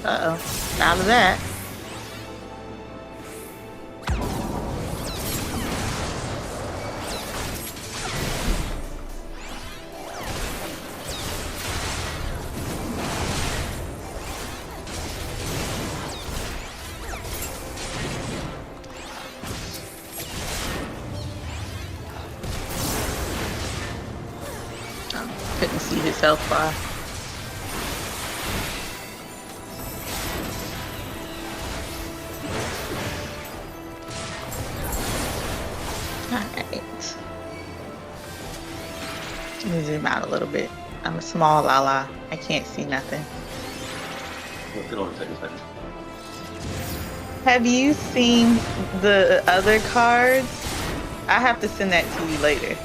Uh-oh. Out of that. couldn't see his health bar. Alright. Let me zoom out a little bit. I'm a small Lala. I can't see nothing. It only take a second. Have you seen the other cards? I have to send that to you later.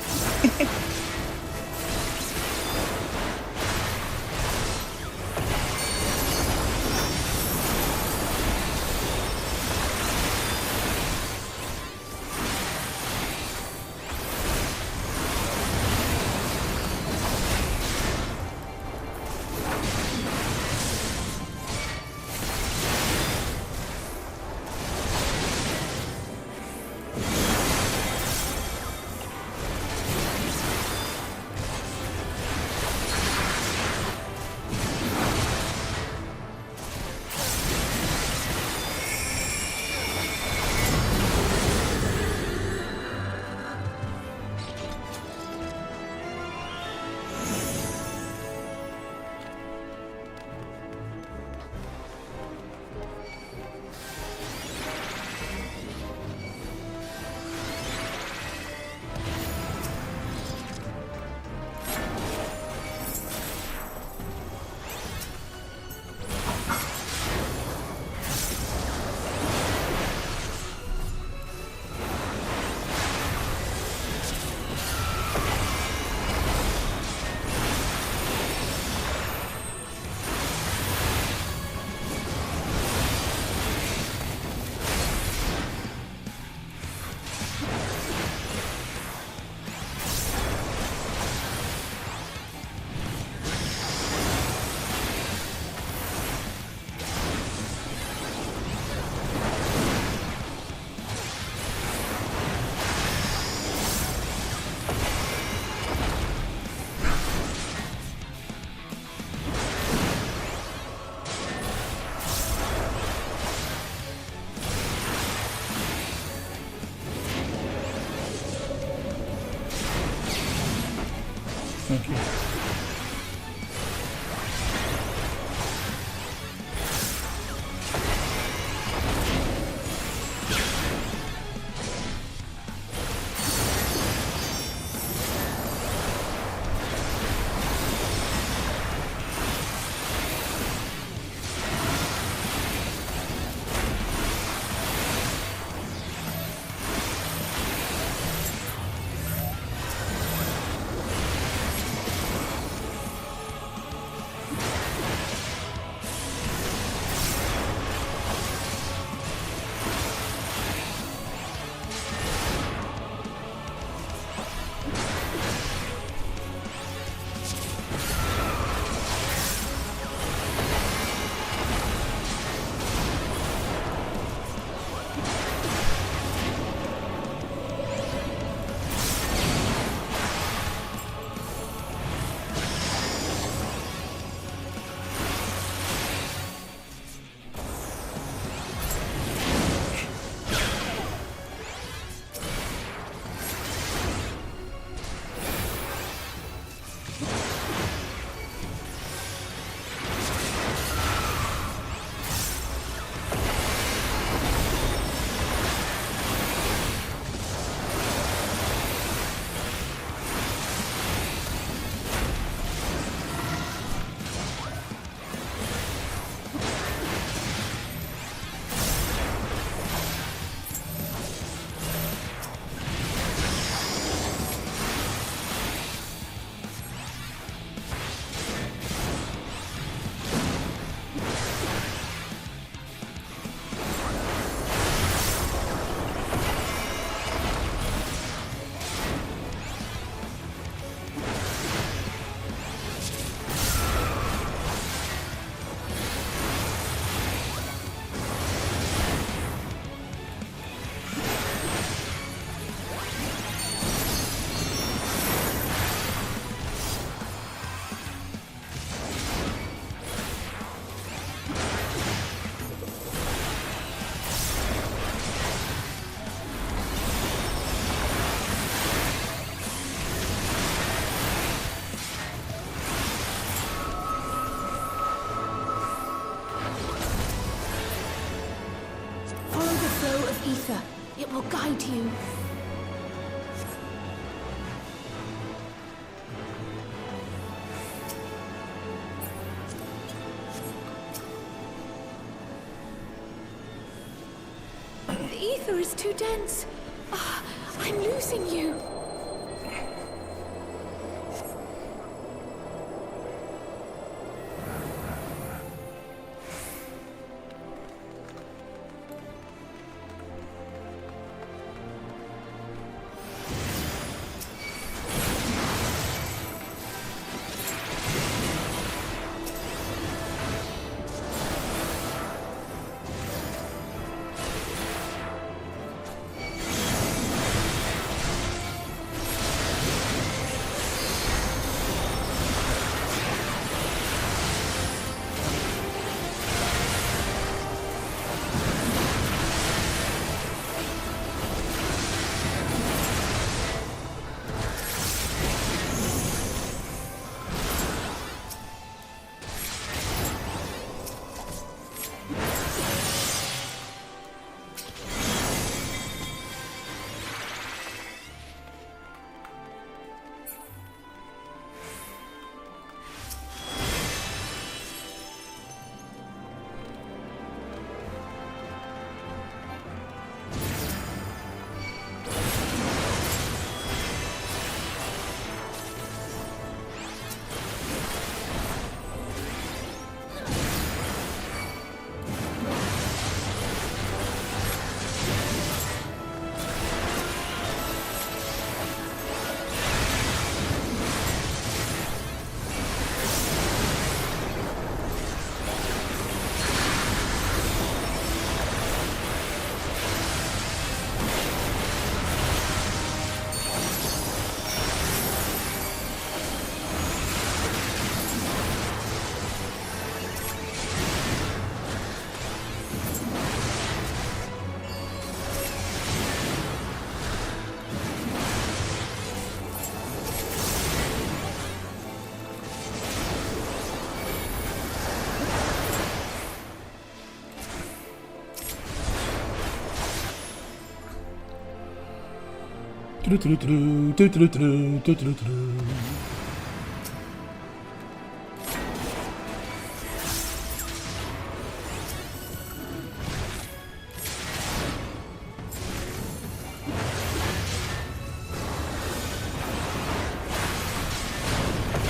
Thank you. ether. It will guide you. The ether is too dense. Ah, I'm losing you.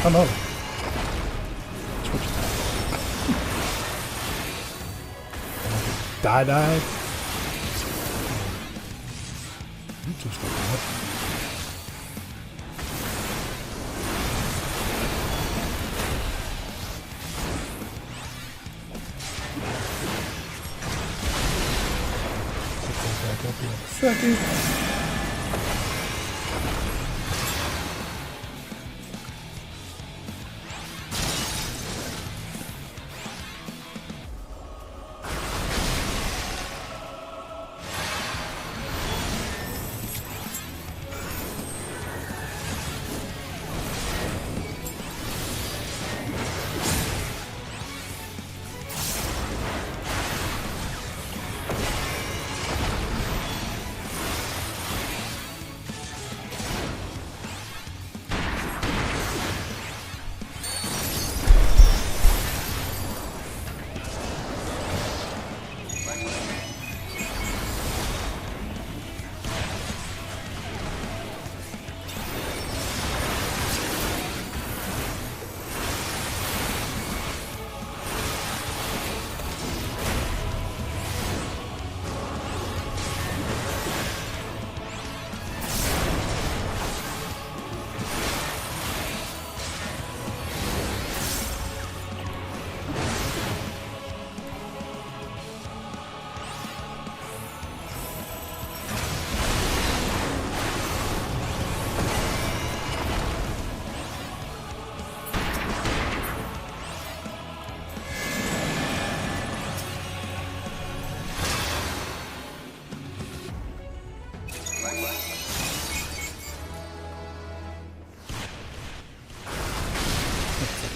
Come on. Die. You too stupid. Back up here in a second.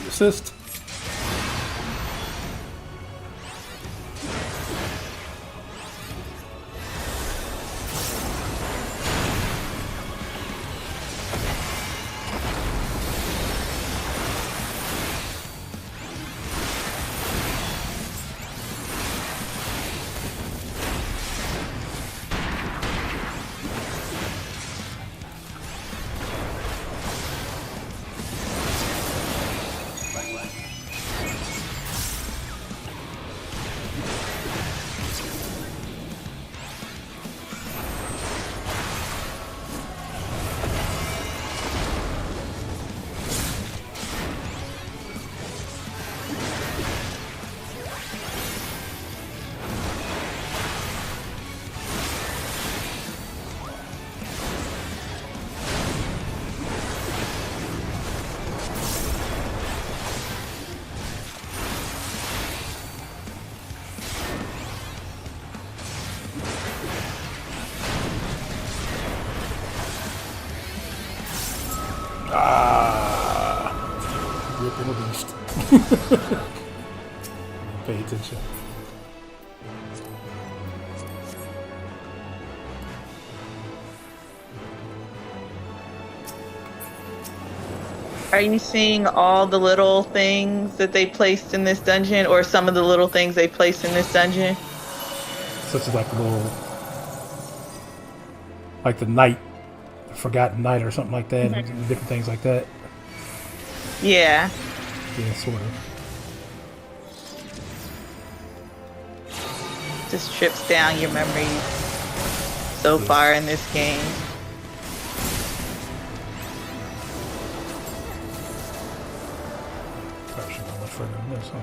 Assist. Pay attention. Are you seeing all the little things that they placed in this dungeon, or some of the little things they placed in this dungeon? Such as like the little, like the night, forgotten night or something like that, and different things like that. Yeah. Yeah, sort of. Just strips down your memories so far in this game. Probably should go much further than this, huh?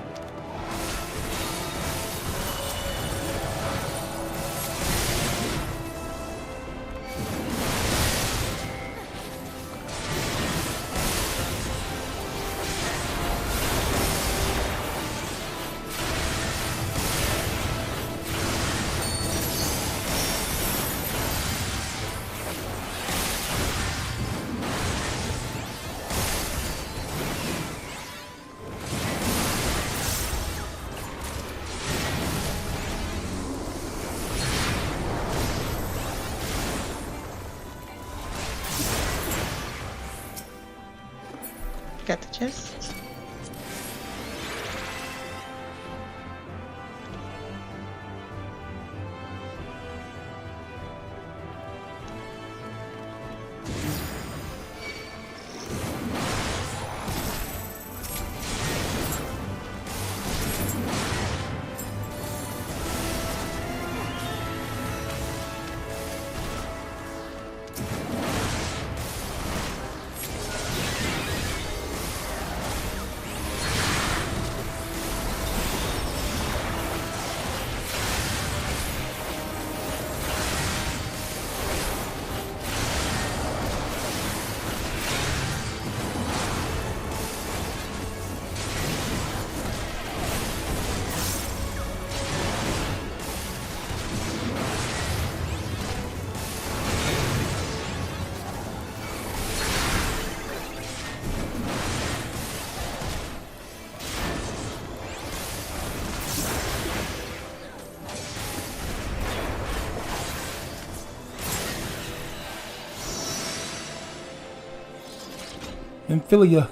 Got the chest. Amphilia.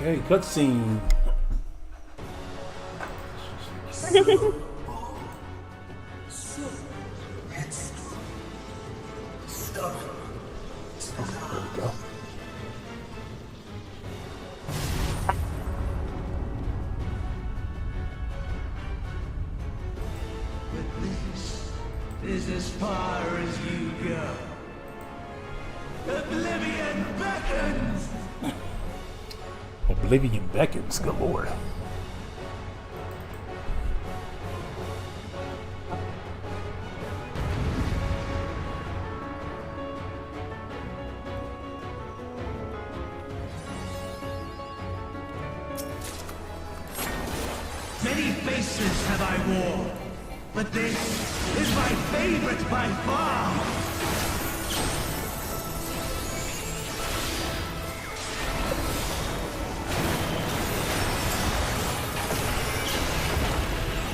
Okay, cutscene. There we go. Is as far as you go. Oblivion beckons! Oblivion beckons, good lord. Many faces have I worn, but this is my favorite by far.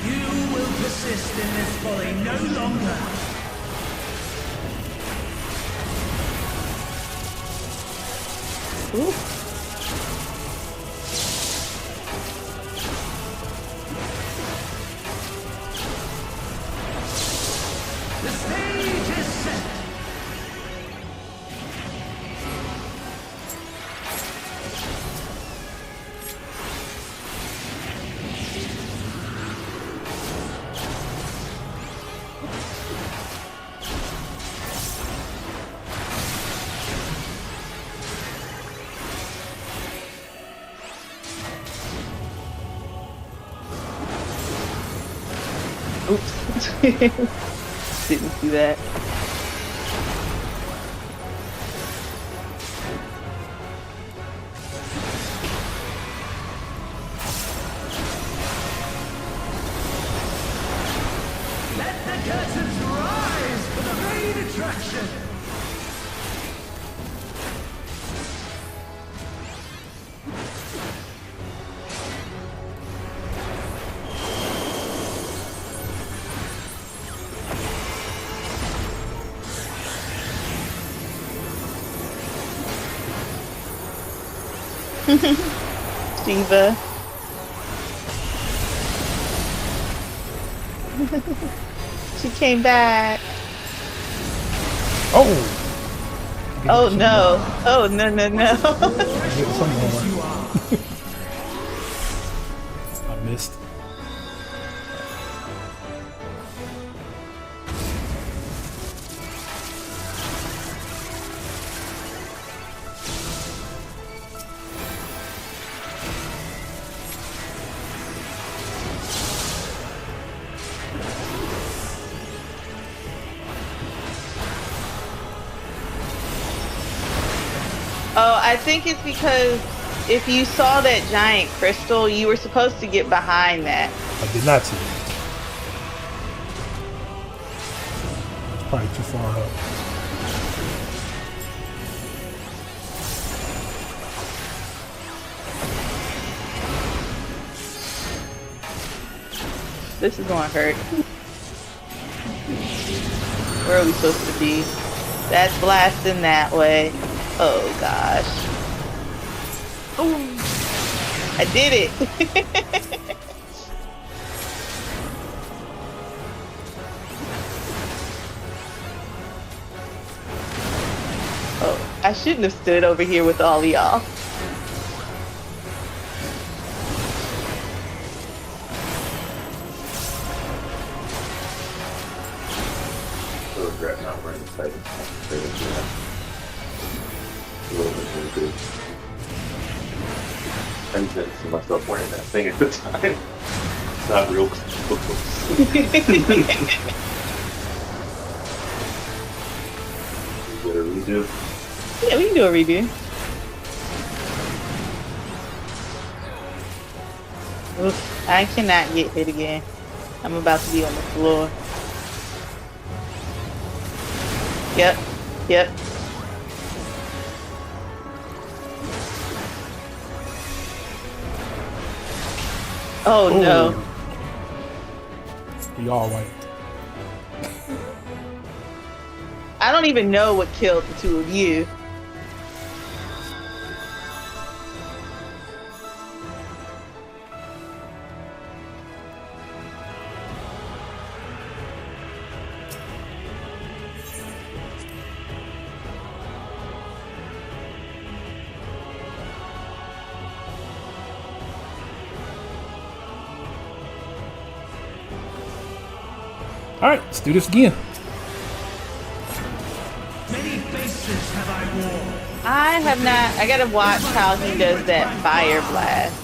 You will persist in this folly no longer. Ooh. The stage is set. Oops. Didn't see that. Let the curtains rise for the main attraction. Shiva. She came back. Oh! Oh no. Oh no no no. I missed. Oh, I think it's because if you saw that giant crystal, you were supposed to get behind that. I did not see it. It's probably too far up. This is gonna hurt. Where are we supposed to be? That's blasting that way. Oh gosh. Oh, I did it. Oh, I shouldn't have stood over here with all of y'all. Regret not wearing the fighting a little bit really good. I didn't see myself wearing that thing at the time. It's not real close. Get a redo? Yeah, we can do a redo. Oof, I cannot get hit again. I'm about to be on the floor. Yep, yep. Oh no. We all wiped. I don't even know what killed the two of you. Alright, let's do this again. Many faces have I worn. I have not. I gotta watch how he does that fire blast.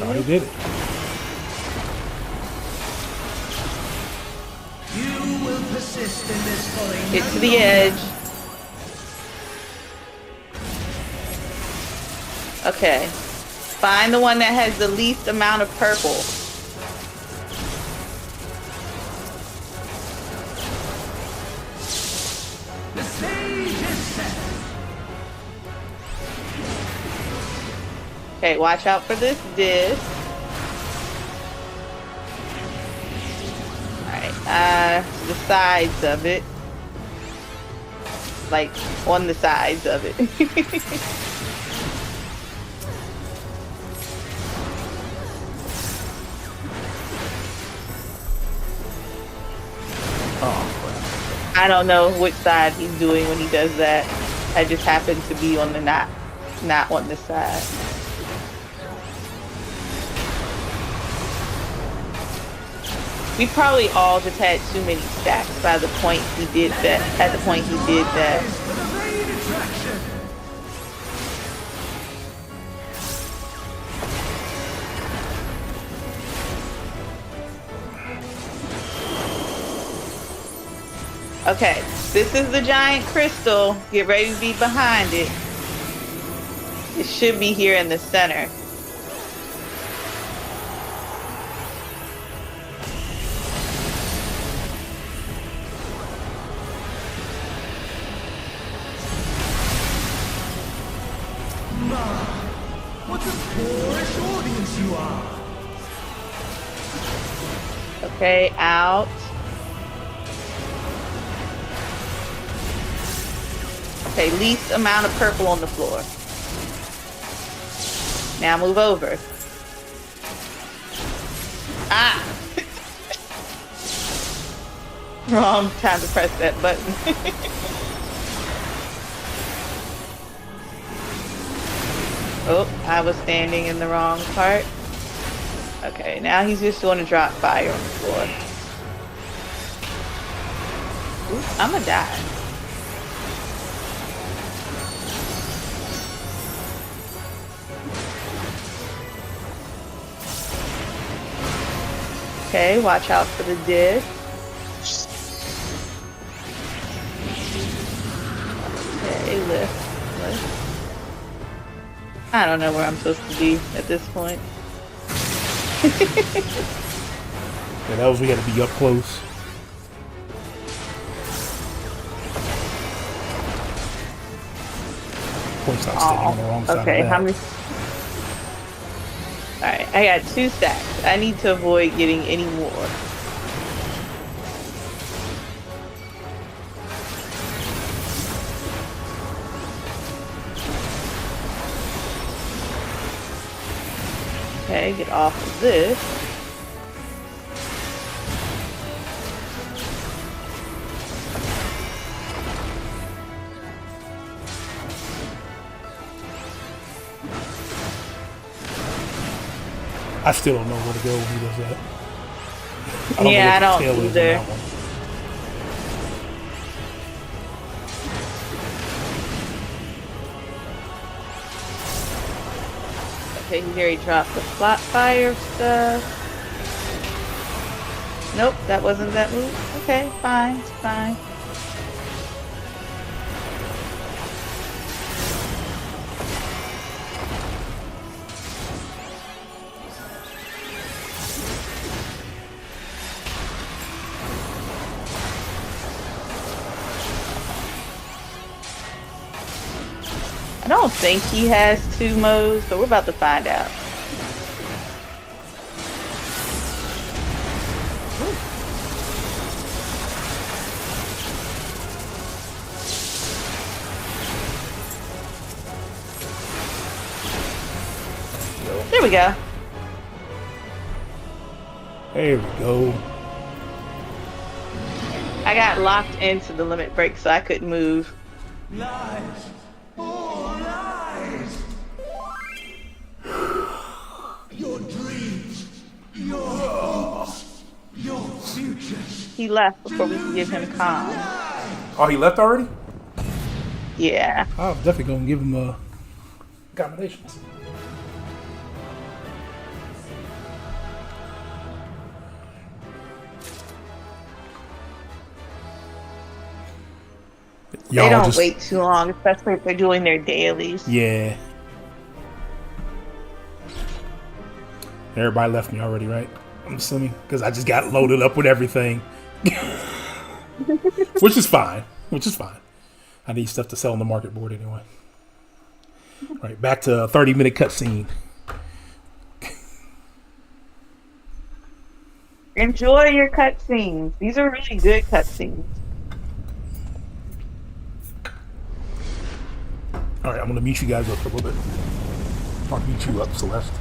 Already did it. You will persist in this folly. Get to the edge. Okay. Find the one that has the least amount of purple. The stage is set. Okay, watch out for this disc. Alright, the sides of it. Like, on the sides of it. Oh, I don't know which side he's doing when he does that. I just happen to be on the not on this side. We probably all just had too many stacks by the point he did that. At the point he did that. Okay, this is the giant crystal. Get ready to be behind it. It should be here in the center. What a boorish audience you are! Okay, out. Okay, least amount of purple on the floor. Now move over. Ah! Wrong time to press that button. Oh, I was standing in the wrong part. Okay, now he's just going to drop fire on the floor. Ooh, I'm gonna die. Okay, watch out for the disc. Okay, lift. I don't know where I'm supposed to be at this point. Yeah, that was, we had to be up close. Points out standing on the wrong side. Okay, of how that. many? Alright, I got 2 stacks. I need to avoid getting any more. Okay, get off of this. I still don't know where to go when he does that. Yeah, I know don't what the tail is on either. that one. Okay, he already dropped the flat fire stuff. Nope, that wasn't that move. Okay, fine, it's fine. I don't think he has 2 modes, but we're about to find out. There we go. There we go. I got locked into the limit break, so I couldn't move. Lies! All lies! Your dreams, your hopes, your futures. He left before we could give him calm. Oh, he left already? Yeah. I'm definitely gonna give him accommodations. They don't wait too long, especially if they're doing their dailies. Yeah. Everybody left me already, right? I'm assuming because I just got loaded up with everything, which is fine. I need stuff to sell on the market board anyway. Right, back to a 30-minute cutscene. Enjoy your cutscenes. These are really good cutscenes. All right, I'm gonna mute you guys up for a little bit. I'll mute you up, Celeste.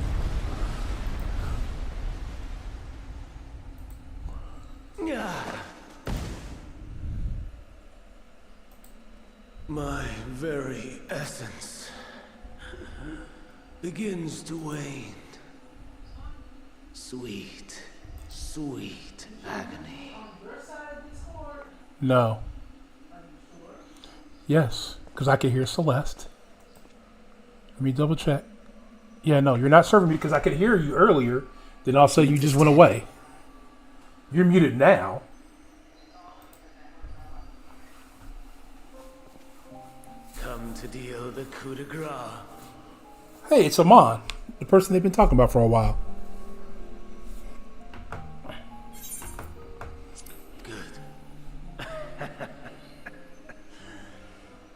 My very essence begins to wane. Sweet, sweet agony. No. Yes, because I can hear Celeste. Let me double check. Yeah, no, you're not serving me because I could hear you earlier. Then all of a sudden you just went away. You're muted now. Come to deal the coup de grace. Hey, it's Amon, the person they've been talking about for a while.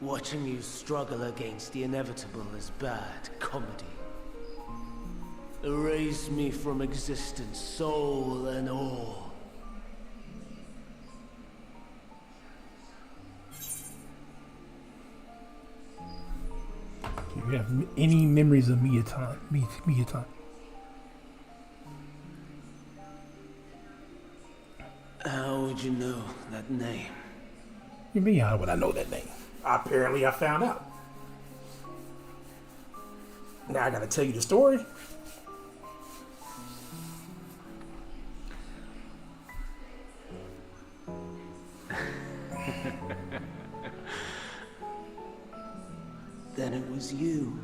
Watching you struggle against the inevitable is bad comedy. Erase me from existence, soul and all. Do you have any memories of Miyatan? Miyatan? How would you know that name? You mean how would I know that name? Apparently I found out. Now I gotta tell you the story. Then it was you.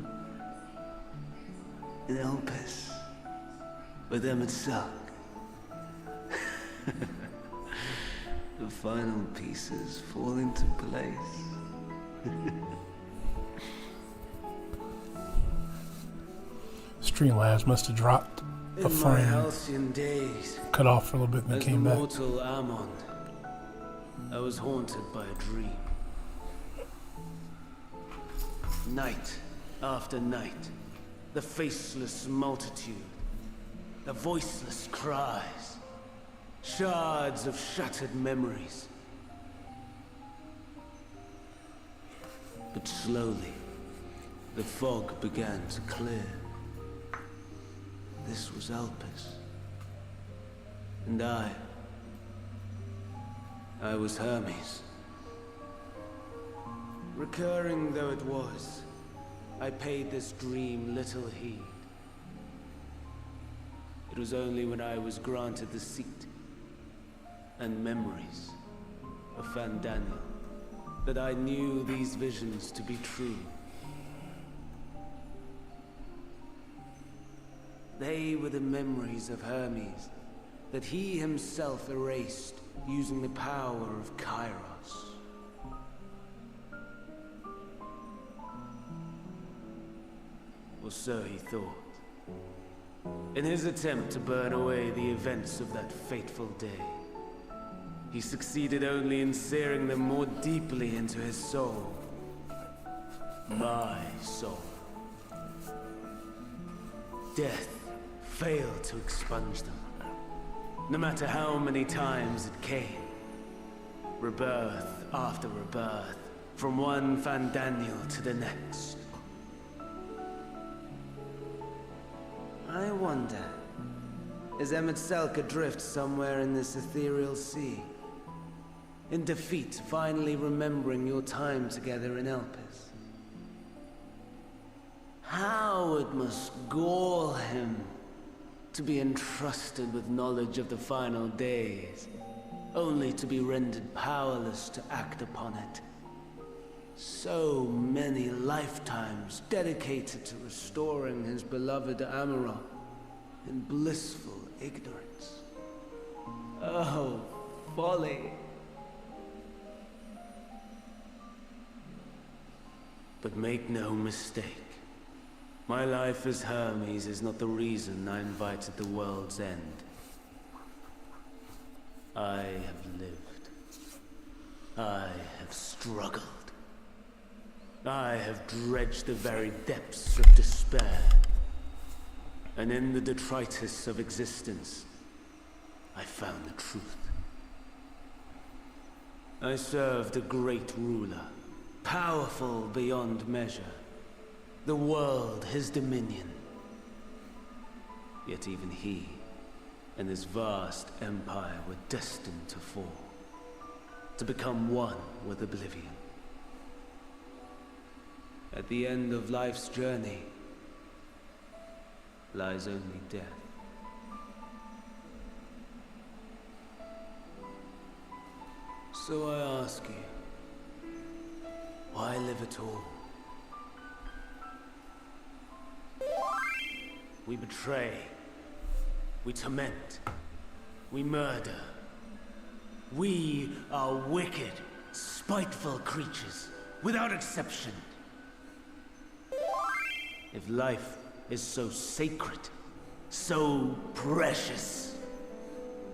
In Elpis. With Emet-Selch. The final pieces fall into place. Streamlabs must have dropped a frame. Halcyon days, Cut off for a little bit and then came back. Mortal Ammon, I was haunted by a dream. Night after night, the faceless multitude, the voiceless cries, shards of shattered memories. But slowly, the fog began to clear. This was Elpis. And I was Hermes. Recurring though it was, I paid this dream little heed. It was only when I was granted the seat and memories of Fandaniel that I knew these visions to be true. They were the memories of Hermes that he himself erased using the power of Kairos. Or so he thought. In his attempt to burn away the events of that fateful day, he succeeded only in searing them more deeply into his soul. My soul. Death failed to expunge them, no matter how many times it came. Rebirth after rebirth, from one Fandaniel to the next. I wonder, is Emet-Selch adrift somewhere in this ethereal sea? In defeat, finally remembering your time together in Elpis? How it must gall him to be entrusted with knowledge of the final days, only to be rendered powerless to act upon it. So many lifetimes dedicated to restoring his beloved Amarok in blissful ignorance. Oh, folly. But make no mistake, My life as Hermes is not the reason I invited the world's end. I have lived. I have struggled. I have dredged the very depths of despair. And in the detritus of existence, I found the truth. I served a great ruler, powerful beyond measure. The world his dominion. Yet even he and his vast empire were destined to fall, to become one with oblivion. At the end of life's journey lies only death. So I ask you, why live at all? We betray, we torment, we murder. We are wicked, spiteful creatures, without exception. If life is so sacred, so precious,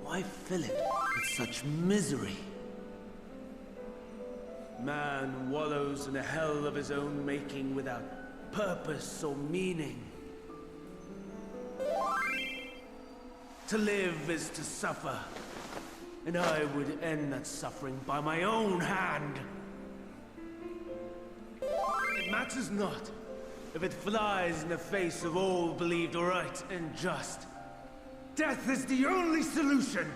why fill it with such misery? Man wallows in a hell of his own making without purpose or meaning. To live is to suffer, and I would end that suffering by my own hand. It matters not if it flies in the face of all believed right and just. Death is the only solution!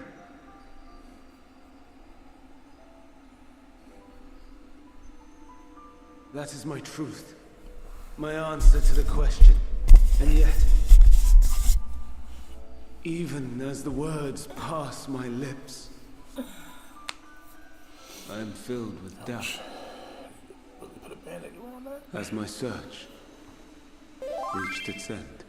That is my truth, my answer to the question. And yet, even as the words pass my lips, I am filled with doubt. As my search reached its end.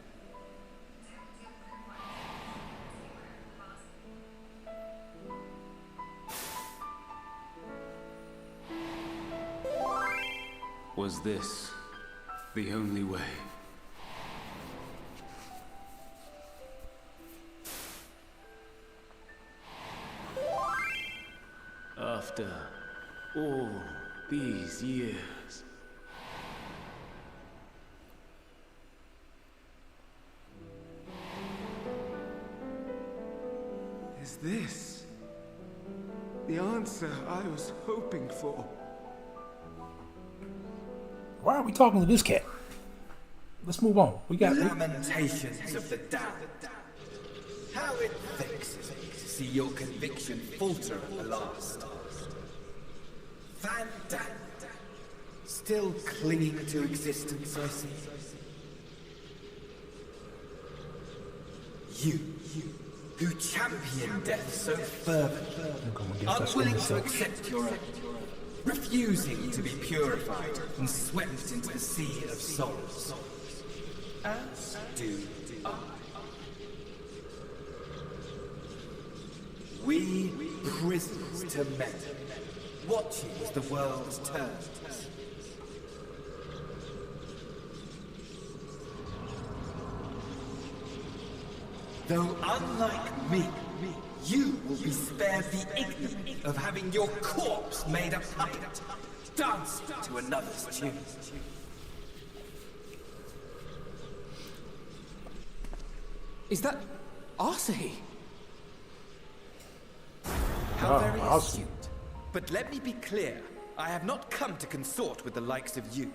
Was this the only way? After all these years, is this the answer I was hoping for? Why are we talking to this cat? Let's move on. We got Lamentations of the damned. How it vexes me to see your conviction falter at the last. Fandaniel, still clinging to existence, I see. You who champion death so fervently, unwilling to accept your own, refusing to be purified and swept into the sea of souls, as do I. We prisoners to men, watching as the world turns. Though unlike me, you will be spared the ignominy of having your corpse made a puppet, dancing to another's tune. Is that Arcee? How very astute. But let me be clear, I have not come to consort with the likes of you.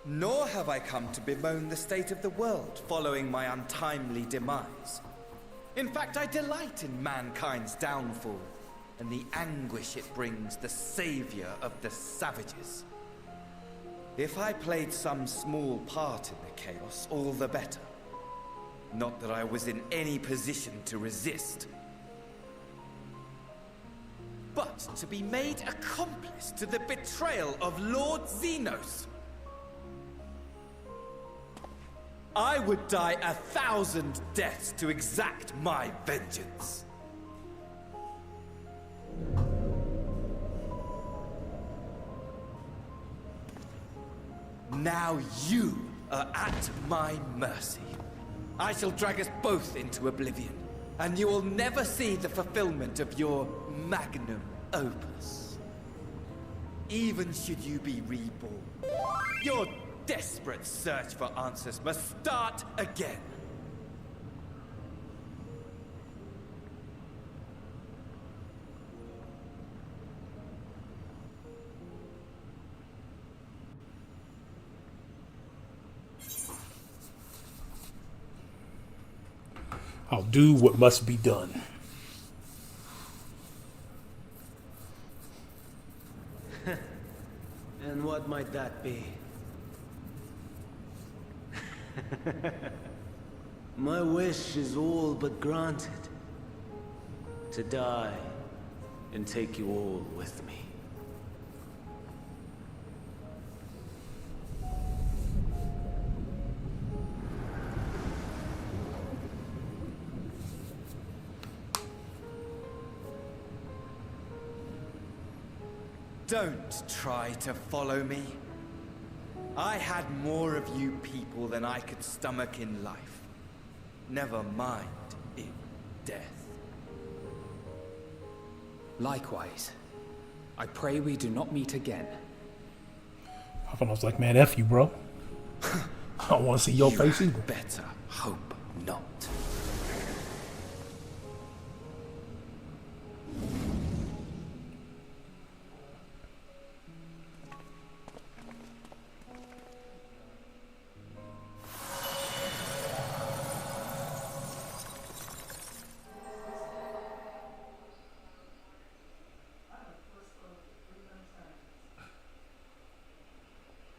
Nor have I come to bemoan the state of the world following my untimely demise. In fact, I delight in mankind's downfall and the anguish it brings the savior of the savages. If I played some small part in the chaos, all the better. Not that I was in any position to resist. But to be made accomplice to the betrayal of Lord Zenos. I would die 1,000 deaths to exact my vengeance. Now you are at my mercy. I shall drag us both into oblivion, and you will never see the fulfillment of your magnum opus. Even should you be reborn, your desperate search for answers must start again. I'll do what must be done. And what might that be? My wish is all but granted. To die and take you all with me. Don't try to follow me. I had more of you people than I could stomach in life. Never mind in death. Likewise. I pray we do not meet again. I was like, man, F you, bro. I don't want to see your face either. Better hope not.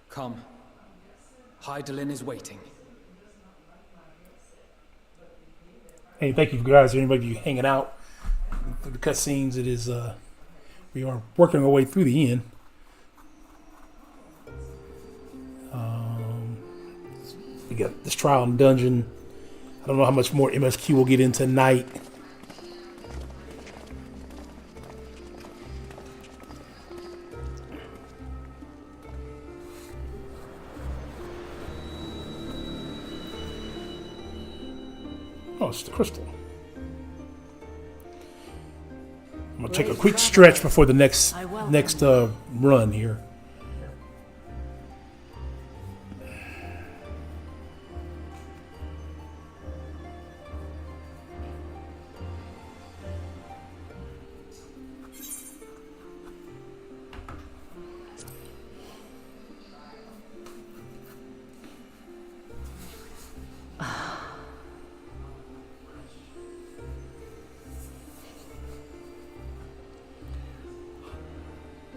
Come. Hydaelyn is waiting. Hey, thank you guys, anybody you hanging out for the cutscenes. It is we are working our way through the end. We got this trial and dungeon. I don't know how much more MSQ we'll get in tonight. Oh, it's the crystal. I'm gonna take a quick stretch before the next run here.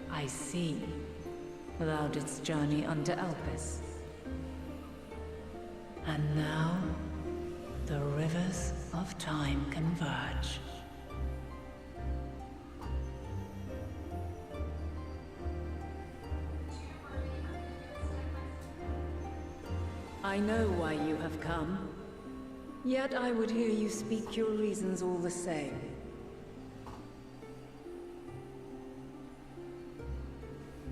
I see. Thou didst journey under Elpis. And now, the rivers of time converge. I know why you have come. Yet I would hear you speak your reasons all the same.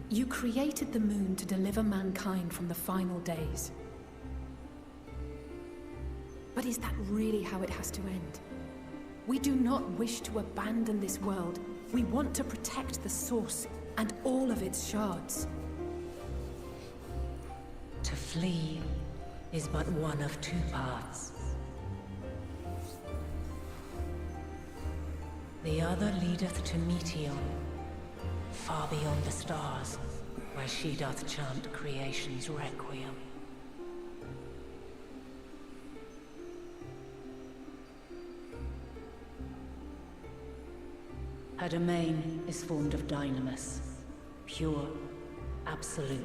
You created the moon to deliver mankind from the final days. But is that really how it has to end? We do not wish to abandon this world. We want to protect the source and all of its shards. To flee is but one of two paths. The other leadeth to Meteon, far beyond the stars, where she doth chant creation's requiem. Her domain is formed of dynamis, pure, absolute.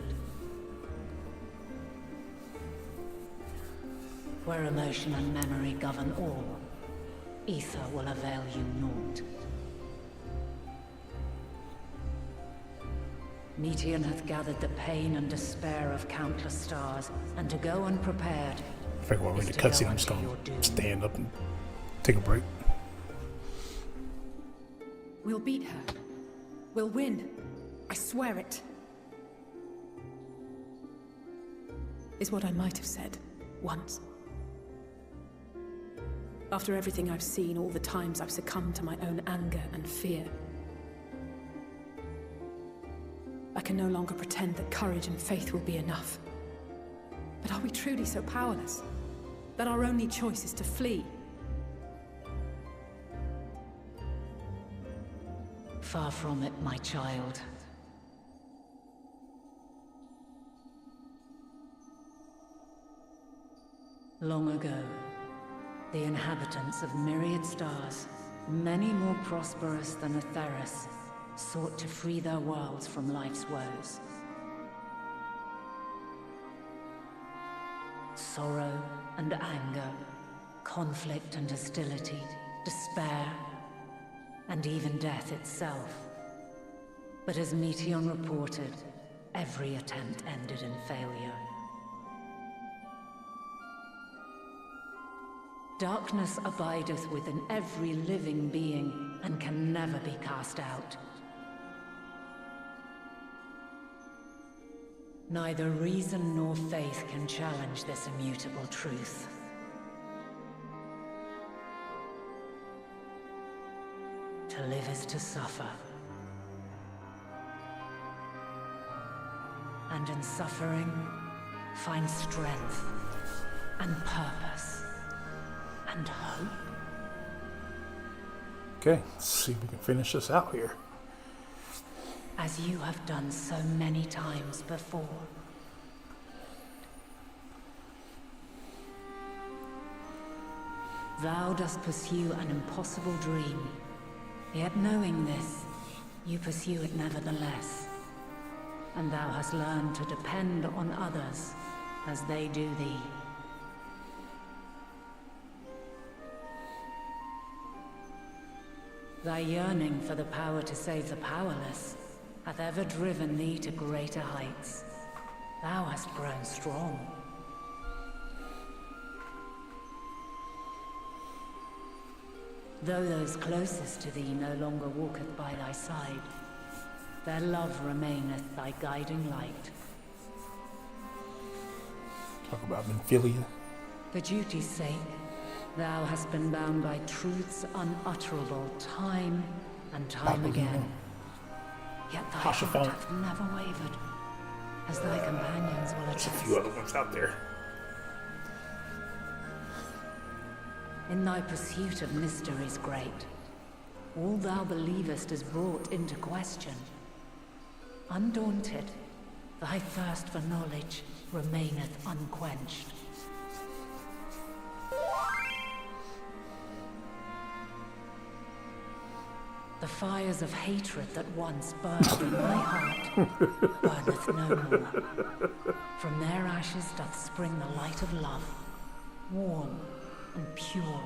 Where emotion and memory govern all, ether will avail you naught. Meteon hath gathered the pain and despair of countless stars, and to go unprepared. I figure while we're in the cutscene, I'm just gonna stand up and take a break. We'll beat her. We'll win. I swear it. is what I might have said once. After everything I've seen, all the times I've succumbed to my own anger and fear, I can no longer pretend that courage and faith will be enough. But are we truly so powerless that our only choice is to flee? Far from it, my child. Long ago, the inhabitants of myriad stars, many more prosperous than Atheris, sought to free their worlds from life's woes. Sorrow and anger, conflict and hostility, despair, and even death itself. But as Meteon reported, every attempt ended in failure. Darkness abideth within every living being, and can never be cast out. Neither reason nor faith can challenge this immutable truth. To live is to suffer. And in suffering, find strength and purpose and hope. Okay, let's see if we can finish this out here. As you have done so many times before. Thou dost pursue an impossible dream, yet knowing this, you pursue it nevertheless. And thou hast learned to depend on others as they do thee. Thy yearning for the power to save the powerless hath ever driven thee to greater heights. Thou hast grown strong. Though those closest to thee no longer walketh by thy side, their love remaineth thy guiding light. Talk about Nymphilia. For duty's sake, thou hast been bound by truths unutterable time and time again. Yet thy heart hath never wavered, as thy companions will attest. There's a few other ones out there. In thy pursuit of mysteries great, all thou believest is brought into question. Undaunted, thy thirst for knowledge remaineth unquenched. The fires of hatred that once burned in my heart burneth no more. From their ashes doth spring the light of love, warm and pure.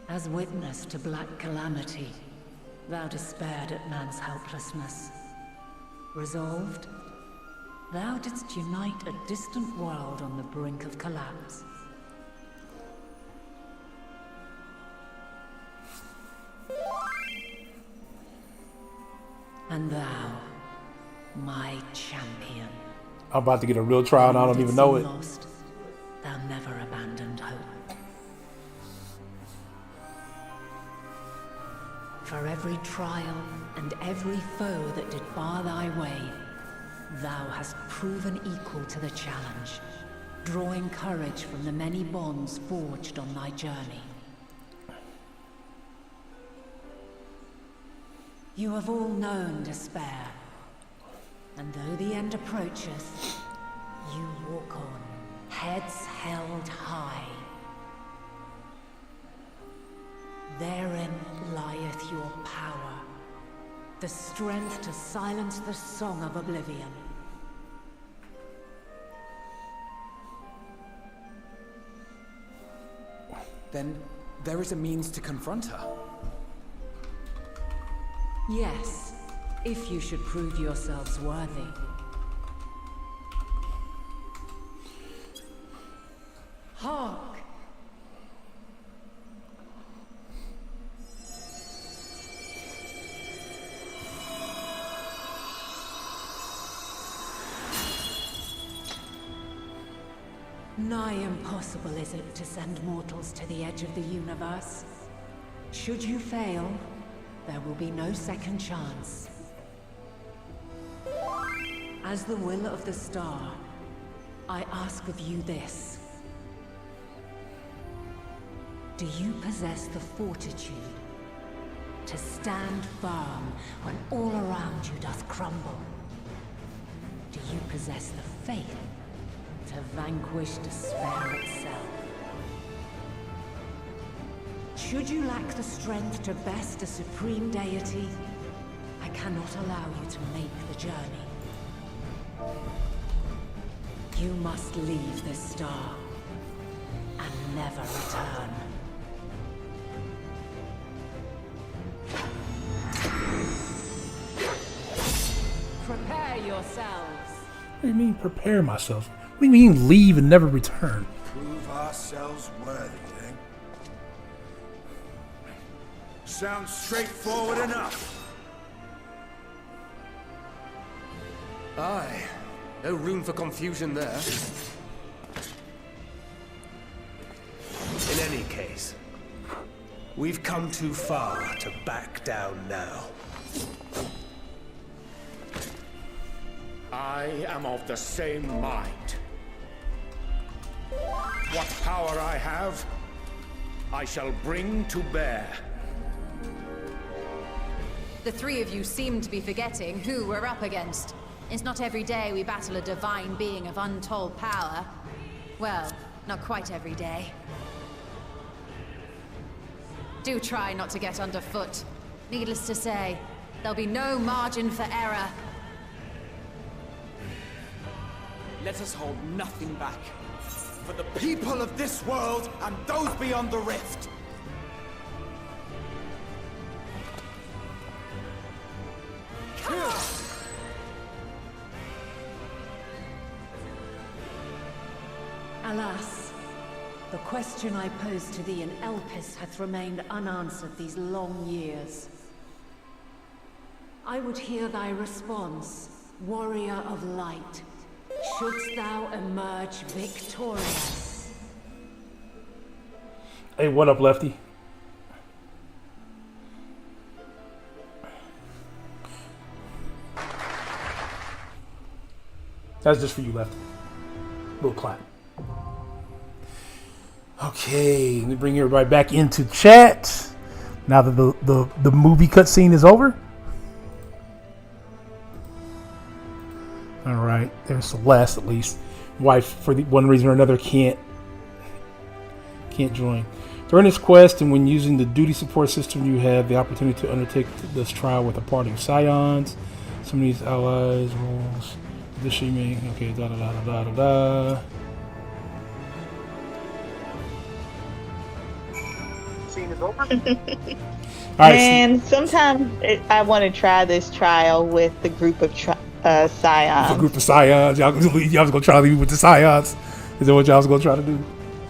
As witness to black calamity, thou despaired at man's helplessness. Resolved, thou didst unite a distant world on the brink of collapse. And thou, my champion. I'm about to get a real trial and I don't even know it. Lost, thou never abandoned hope. For every trial and every foe that did bar thy way, thou hast proven equal to the challenge, drawing courage from the many bonds forged on thy journey. You have all known despair, and though the end approacheth, you walk on, heads held high. Therein lieth your power, the strength to silence the song of oblivion. Then there is a means to confront her. Yes, if you should prove yourselves worthy. Hark! Nigh impossible is it to send mortals to the edge of the universe. Should you fail, there will be no second chance. As the will of the star, I ask of you this. Do you possess the fortitude to stand firm when all around you doth crumble? Do you possess the faith to vanquish despair itself? Should you lack the strength to best a supreme deity, I cannot allow you to make the journey. You must leave this star and never return. Prepare yourselves. What do you mean, prepare myself? What do you mean, leave and never return? Prove ourselves worthy, eh? Sounds straightforward enough. Aye. No room for confusion there. In any case, we've come too far to back down now. I am of the same mind. What power I have, I shall bring to bear. The three of you seem to be forgetting who we're up against. It's not every day we battle a divine being of untold power. Well, not quite every day. Do try not to get underfoot. Needless to say, there'll be no margin for error. Let us hold nothing back. For the people of this world and those beyond the rift. Alas, the question I posed to thee in Elpis hath remained unanswered these long years. I would hear thy response, warrior of light. Shouldst thou emerge victorious? Hey, what up, Lefty? That's just for you, Lefty. Little clap. Okay, let me bring everybody back into chat. Now that the movie cutscene is over. All right, there's Celeste at least. Wife, for one reason or another, can't join. During this quest and when using the duty support system, you have the opportunity to undertake this trial with a party of scions. Some of these allies roles. This she may okay. Da da da da da da. Scene is over. And sometimes I want to try this trial with the group of scions. A group of scions. Y'all was gonna try to leave me with the scions. Is that what y'all was gonna try to do?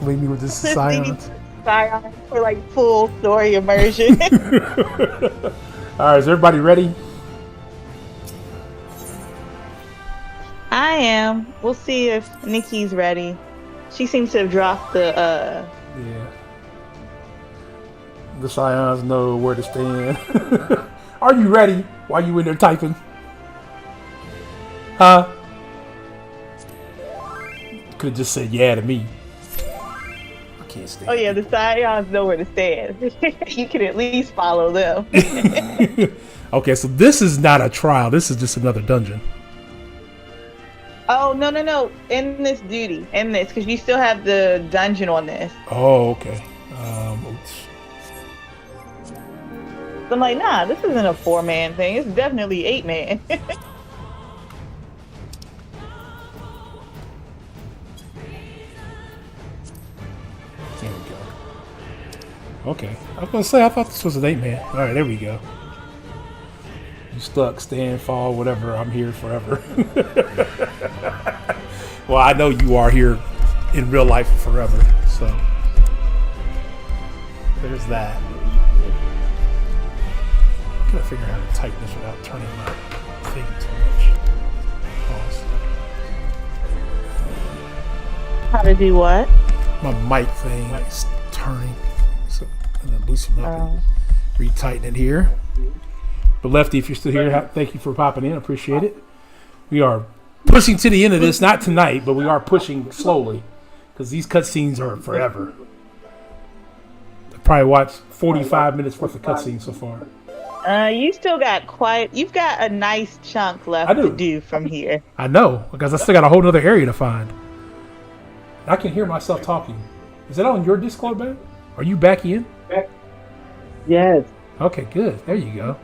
Leave me with the scions. Scions for like full story immersion. All right, is everybody ready? I am. We'll see if Nikki's ready. She seems to have dropped the. Yeah. The scions know where to stand. Are you ready? Why you in there typing? Huh? Could have just said yeah to me. I can't stand. Oh yeah, the scions know where to stand. You can at least follow them. Okay, so this is not a trial. This is just another dungeon. Oh no! In this duty, because you still have the dungeon on this. Oh, okay. I'm like, nah, this isn't a 4-man thing. It's definitely 8-man. There we go. Okay, I was gonna say I thought this was an 8-man. All right, there we go. You stuck, stand, fall, whatever. I'm here forever. Well, I know you are here in real life forever. So there's that. I gotta figure out how to tighten this without turning my thing too much. Pause. How to do what? My mic thing is turning. So I'm gonna loosen up and retighten it here. But Lefty, if you're still here, thank you for popping in. Appreciate it. We are pushing to the end of this, not tonight, but we are pushing slowly because these cutscenes are forever. I probably watched 45 minutes worth of cutscenes so far. You still got you've got a nice chunk left to do from here. I know, because I still got a whole other area to find. I can hear myself talking. Is that on your Discord, man? Are you back in? Yes. Okay, good. There you go.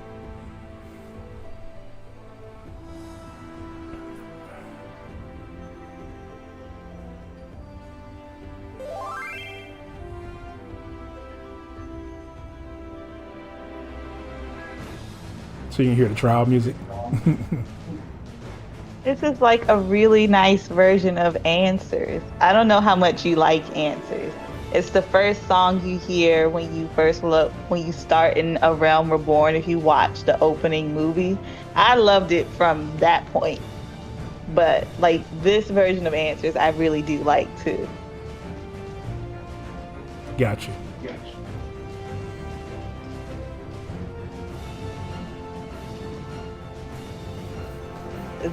So you can hear the trial music. This is like a really nice version of Answers. I don't know how much you like Answers. It's the first song you hear when you start in A Realm Reborn, if you watch the opening movie. I loved it from that point. But like this version of Answers, I really do like too. Gotcha.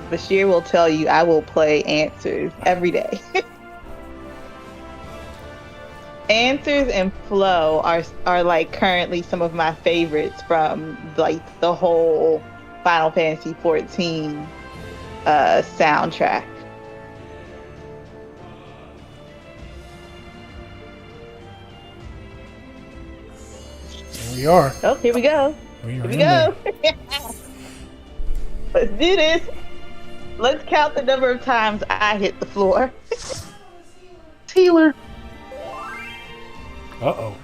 Bashir will tell you I will play Answers every day. Answers and Flow are like currently some of my favorites from like the whole Final Fantasy XIV soundtrack. Here we are. Oh, here we go. Here we go. Let's do this. Let's count the number of times I hit the floor. Taylor. Uh-oh.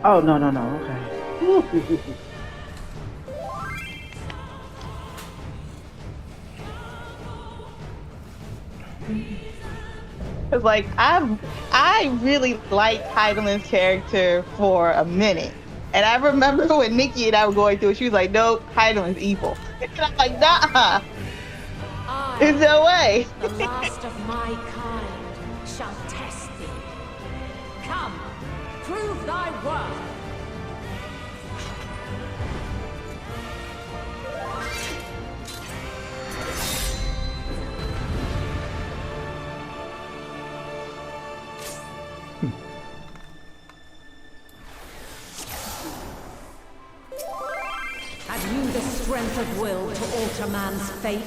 Oh, no, okay. Cause like I really liked Heidelman's character for a minute. And I remember when Nikki and I were going through it, she was like, nope, Heidelman's evil. And I'm like, nah. There's no way. The last of my kind shall test thee. Come, prove thy worth. Have you the strength of will to alter man's fate?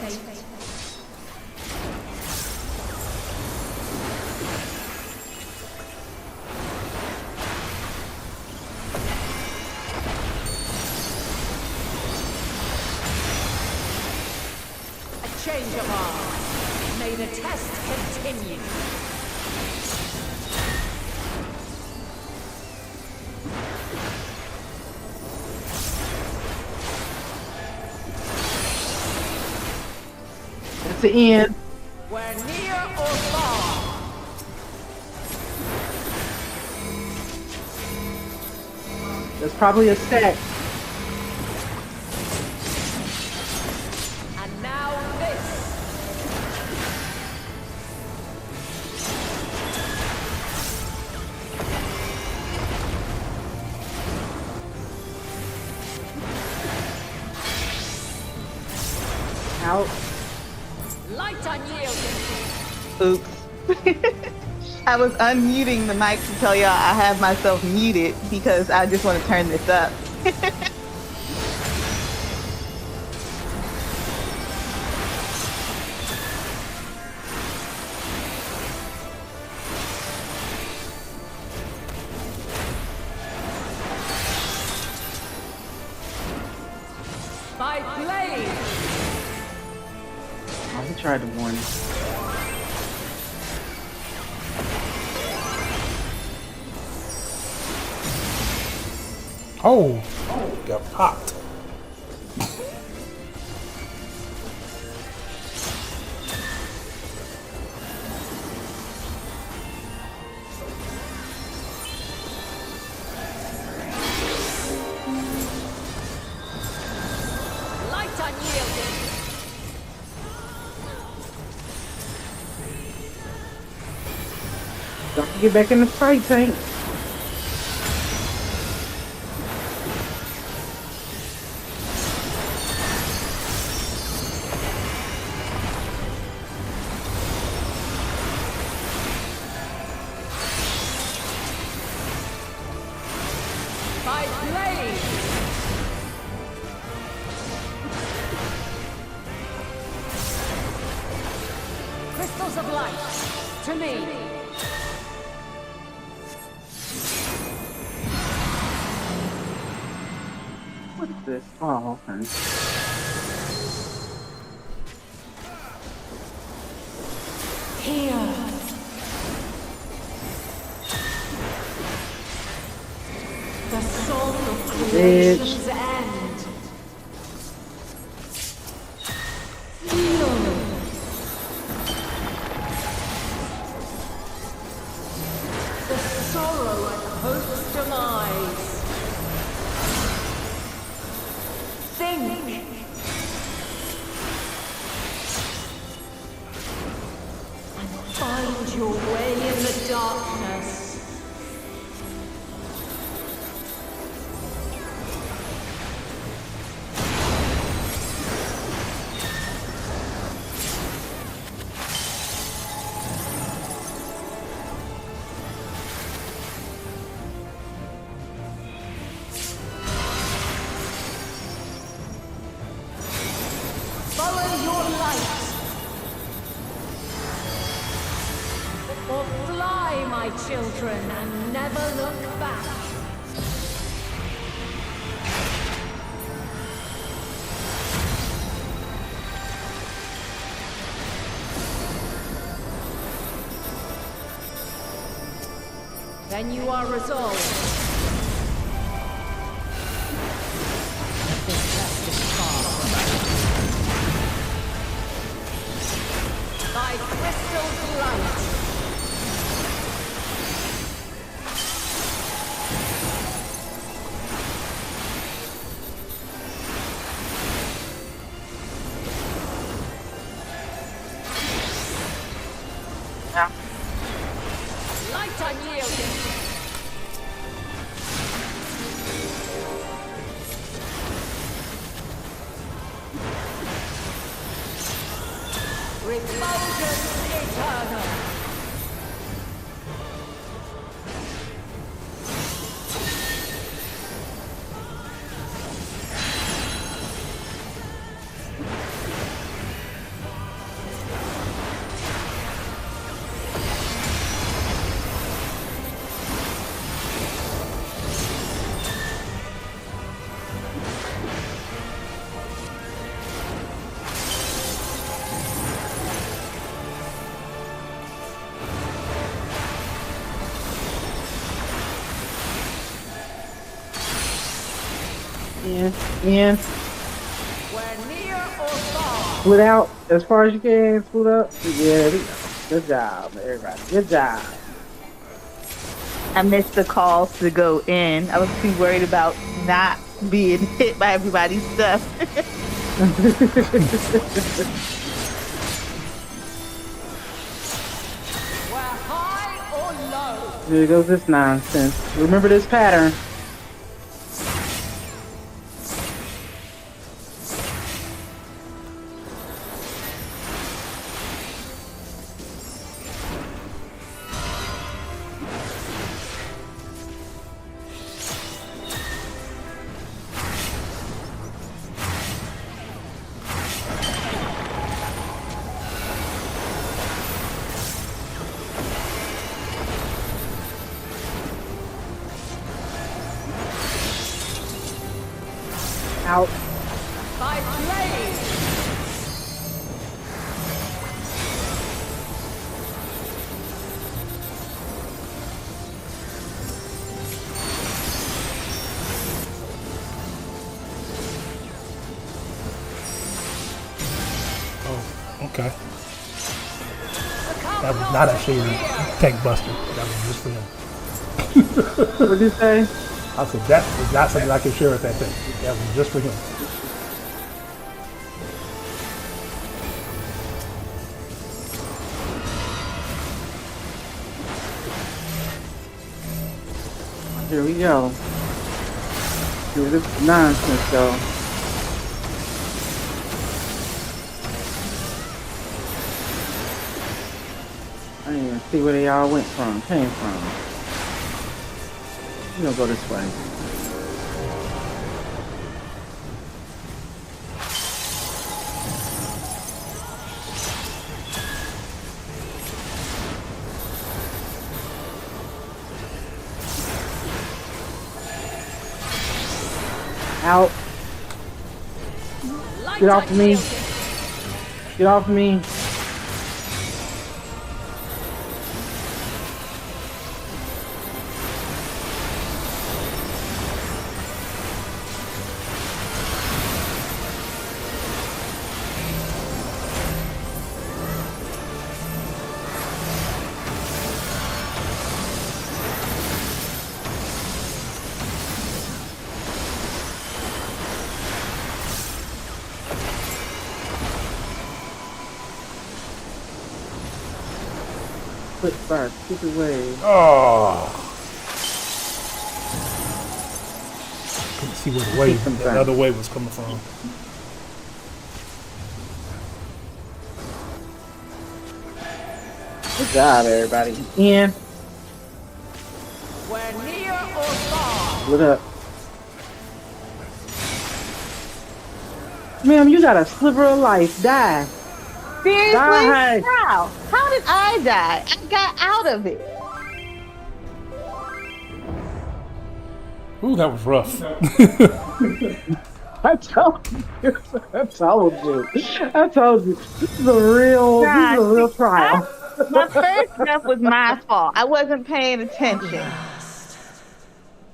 A change of arms. May the test continue. That's the end. We're near or far. There's probably a stack. And now this. Out. Light unyielding. Oops. I was unmuting the mic to tell y'all I have myself muted because I just want to turn this up. By blade. I tried to warn you. Oh, got popped. Light unyielding. Get back in the fight, tank. Crystals of light, to me. What's this? Oh, okay. Here. The soul of creation's end. Feel. The sorrow at hope's demise. Think. And find your way in the darkness. Follow your light. Or fly, my children, and never look back. Then you are resolved. This test is far from over. By crystal's light. Yeah. Light unyielding. Refulgence eternal. In. We're near or far. Split out as far as you can. Split up. Yeah, there you go. Good job, everybody. Good job. I missed the calls to go in. I was too worried about not being hit by everybody's stuff. We're high or low. Here goes this nonsense. Remember this pattern. Out. By blade. Oh, okay. That was not actually a tank buster. That was just for him. What did you say? I said that was not something I could share with that thing. That was just for him. Here we go. Here this nonsense go. I didn't even see where they all came from. You gonna go this way. Out. Get off of me. Get off of me. Quick fire, stupid way. Oh. Couldn't see where the wave, the other wave was coming from. Good job, everybody. In. We're near or far. Split up. Ma'am, you got a sliver of life. Die. Seriously? Die. How? How did I die? I got out of it. Ooh, that was rough. I told you. I told you. I told you. This is a real trial. My first death was my fault. I wasn't paying attention.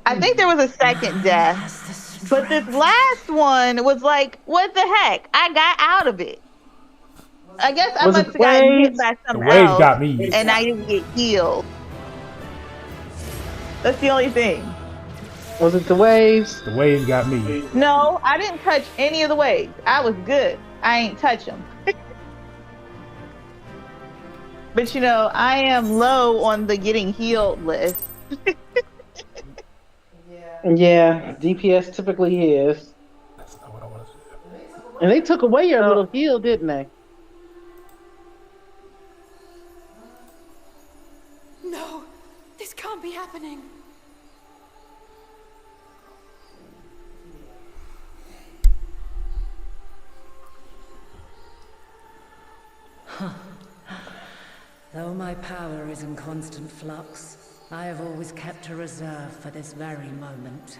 I think there was a second death. But this last one was like, what the heck? I got out of it. I guess I must have gotten hit by something else. The wave got me. And I didn't get healed. That's the only thing. Was it the waves? The waves got me. No, I didn't touch any of the waves. I was good. I ain't touch them. But you know, I am low on the getting healed list. Yeah, DPS typically is. That's not what I want to do. And they took away your little heal, didn't they? No, this can't be happening. Though my power is in constant flux, I have always kept a reserve for this very moment.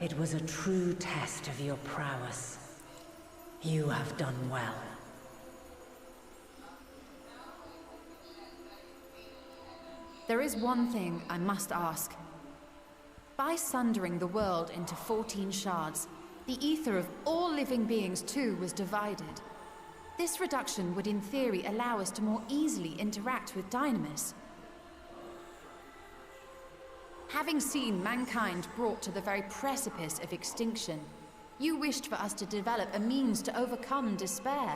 It was a true test of your prowess. You have done well. There is one thing I must ask. By sundering the world into 14 shards, the ether of all living beings too was divided. This reduction would in theory allow us to more easily interact with Dynamis. Having seen mankind brought to the very precipice of extinction, you wished for us to develop a means to overcome despair.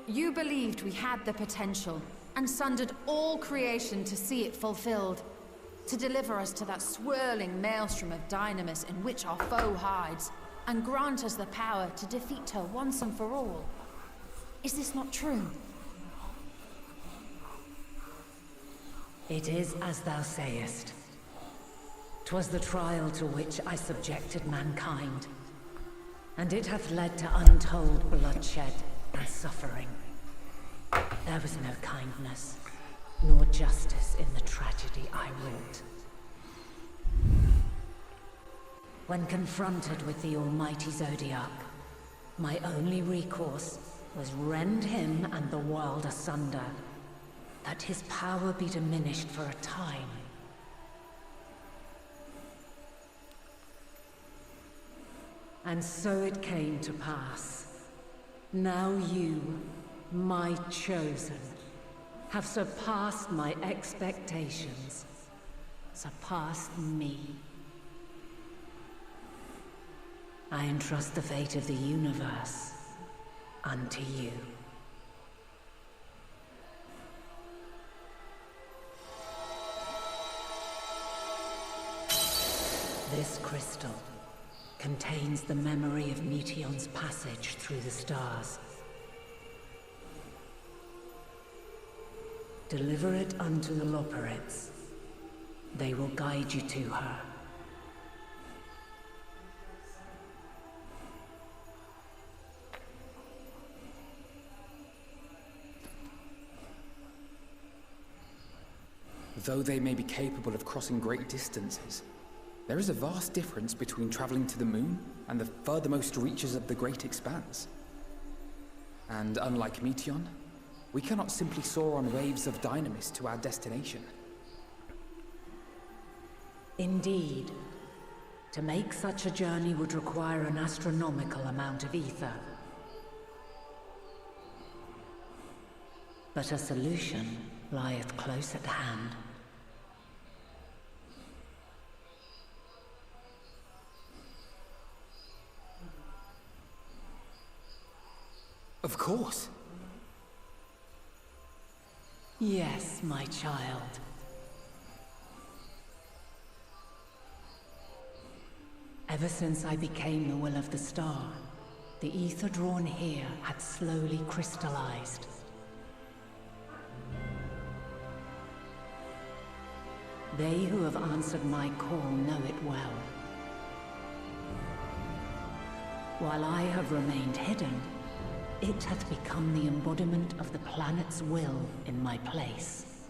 You believed we had the potential, and sundered all creation to see it fulfilled, to deliver us to that swirling maelstrom of Dynamis in which our foe hides, and grant us the power to defeat her once and for all. Is this not true? It is as thou sayest. 'Twas the trial to which I subjected mankind, and it hath led to untold bloodshed and suffering. There was no kindness, nor justice in the tragedy I wrought. When confronted with the almighty Zodiac, my only recourse was rend him and the world asunder, that his power be diminished for a time. And so it came to pass. Now you, my chosen, have surpassed my expectations, surpassed me. I entrust the fate of the universe unto you. This crystal contains the memory of Meteion's passage through the stars. Deliver it unto the Loporrits. They will guide you to her. Though they may be capable of crossing great distances, there is a vast difference between traveling to the moon and the furthermost reaches of the great expanse. And unlike Meteion, we cannot simply soar on waves of dynamis to our destination. Indeed. To make such a journey would require an astronomical amount of ether. But a solution lieth close at hand. Of course. Yes, my child. Ever since I became the will of the star, the ether drawn here had slowly crystallized. They who have answered my call know it well. While I have remained hidden, it hath become the embodiment of the planet's will in my place.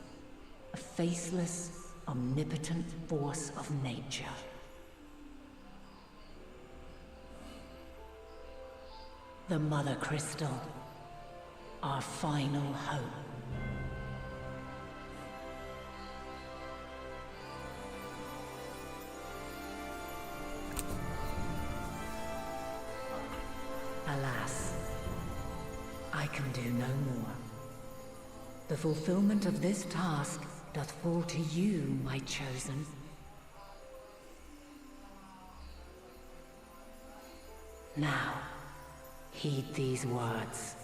A faceless, omnipotent force of nature. The Mother Crystal, our final hope. Alas, I can do no more. The fulfillment of this task doth fall to you, my chosen. Now, heed these words.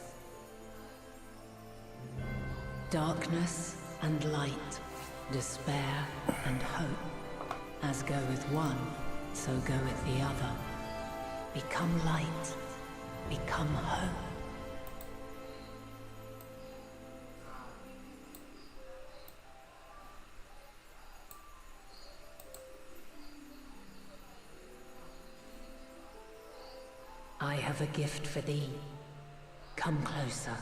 Darkness and light, despair and hope. As goeth one, so goeth the other. Become light, become hope. I have a gift for thee. Come closer.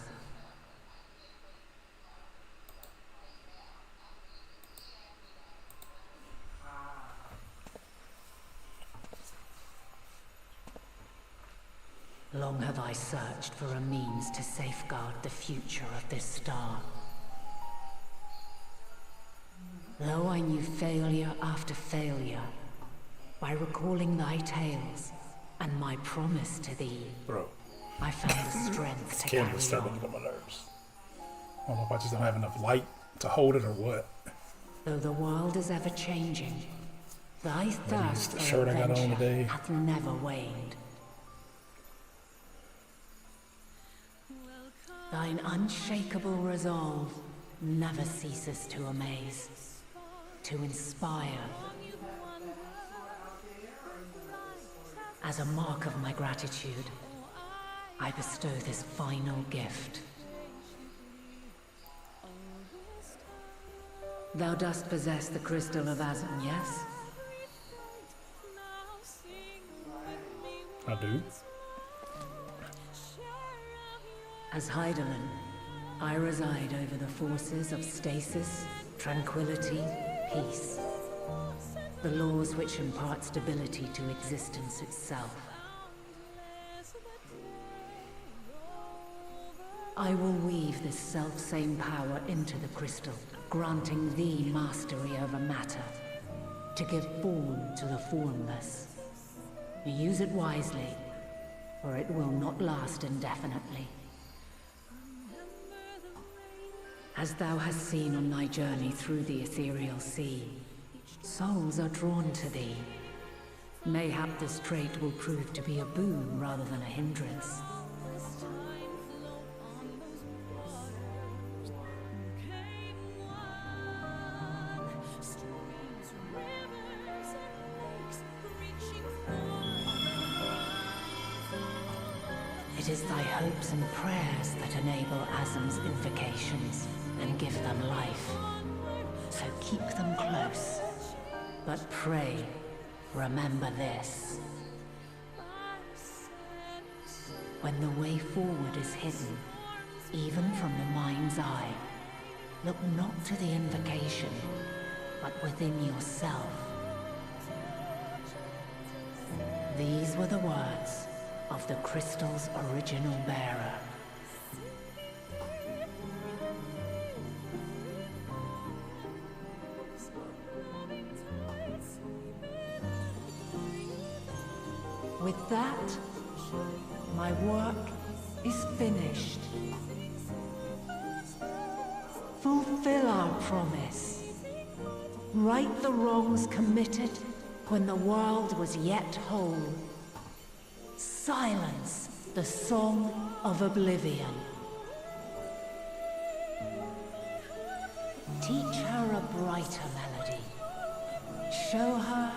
Long have I searched for a means to safeguard the future of this star. Though I knew failure after failure, by recalling thy tales and my promise to thee, Bro, I found the strength this to camera's carry starting to on. get on my nerves. I don't know if I just don't have enough light to hold it or what. Though the world is ever changing, thy thirst the for shirt I got on adventure today. hath never waned. Thine unshakable resolve never ceases to amaze, to inspire. As a mark of my gratitude, I bestow this final gift. Thou dost possess the crystal of Azan, yes? I do. As Heidelin, I reside over the forces of stasis, tranquility, peace. The laws which impart stability to existence itself. I will weave this self-same power into the crystal, granting thee mastery over matter, to give form to the formless. Use it wisely, or it will not last indefinitely. As thou hast seen on thy journey through the ethereal sea, souls are drawn to thee. Mayhap this trait will prove to be a boon rather than a hindrance. It is thy hopes and prayers that enable Azam's invocations and give them life. So keep them close. But pray, remember this. When the way forward is hidden, even from the mind's eye, look not to the invocation, but within yourself. These were the words of the crystal's original bearer. With that, my work is finished. Fulfill our promise. Right the wrongs committed when the world was yet whole. Silence the song of oblivion. Teach her a brighter melody. Show her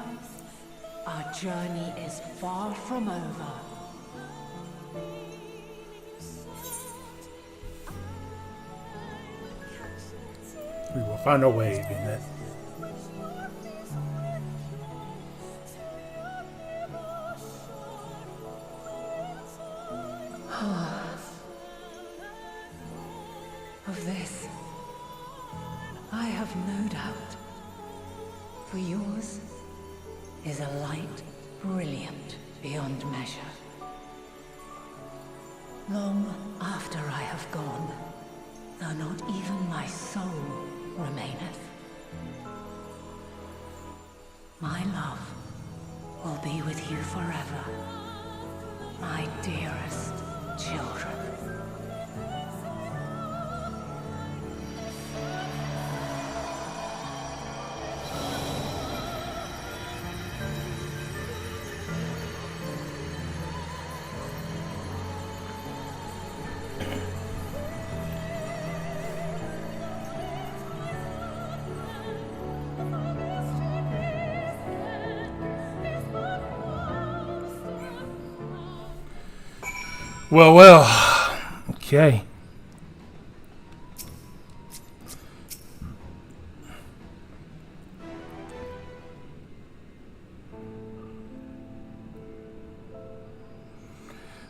our journey is far from over. We will find our way in that. Of this, I have no doubt. For yours is a light brilliant beyond measure. Long after I have gone, though not even my soul remaineth, my love will be with you forever, my dearest children. Well, okay.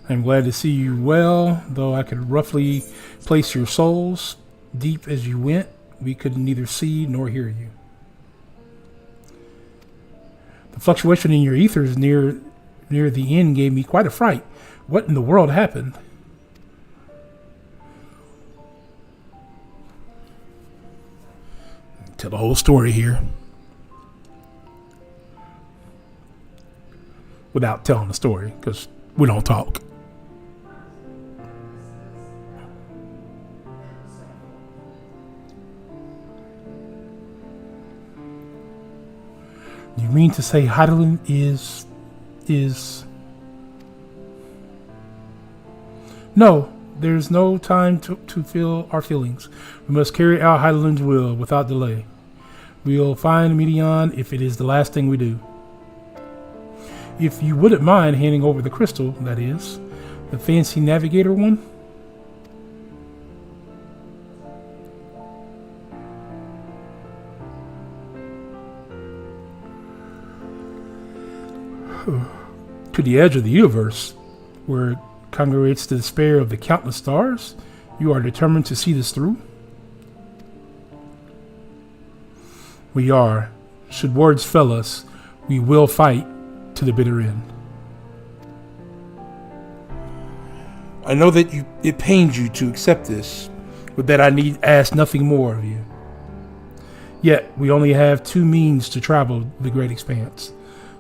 I'm glad to see you well, though I could roughly place your souls. Deep as you went, we could neither see nor hear you. The fluctuation in your ethers near the end gave me quite a fright. What in the world happened? Tell the whole story here. Without telling the story, because we don't talk. You mean to say Heidelin is... No, there's no time to feel our feelings. We must carry out Heidelin's will without delay. We'll find Medion if it is the last thing we do. If you wouldn't mind handing over the crystal, that is, the fancy navigator one. To the edge of the universe, where it congregates the despair of the countless stars, you are determined to see this through? We are. Should words fail us, we will fight to the bitter end. I know that it pains you to accept this, but that I need ask nothing more of you. Yet, we only have two means to travel the great expanse.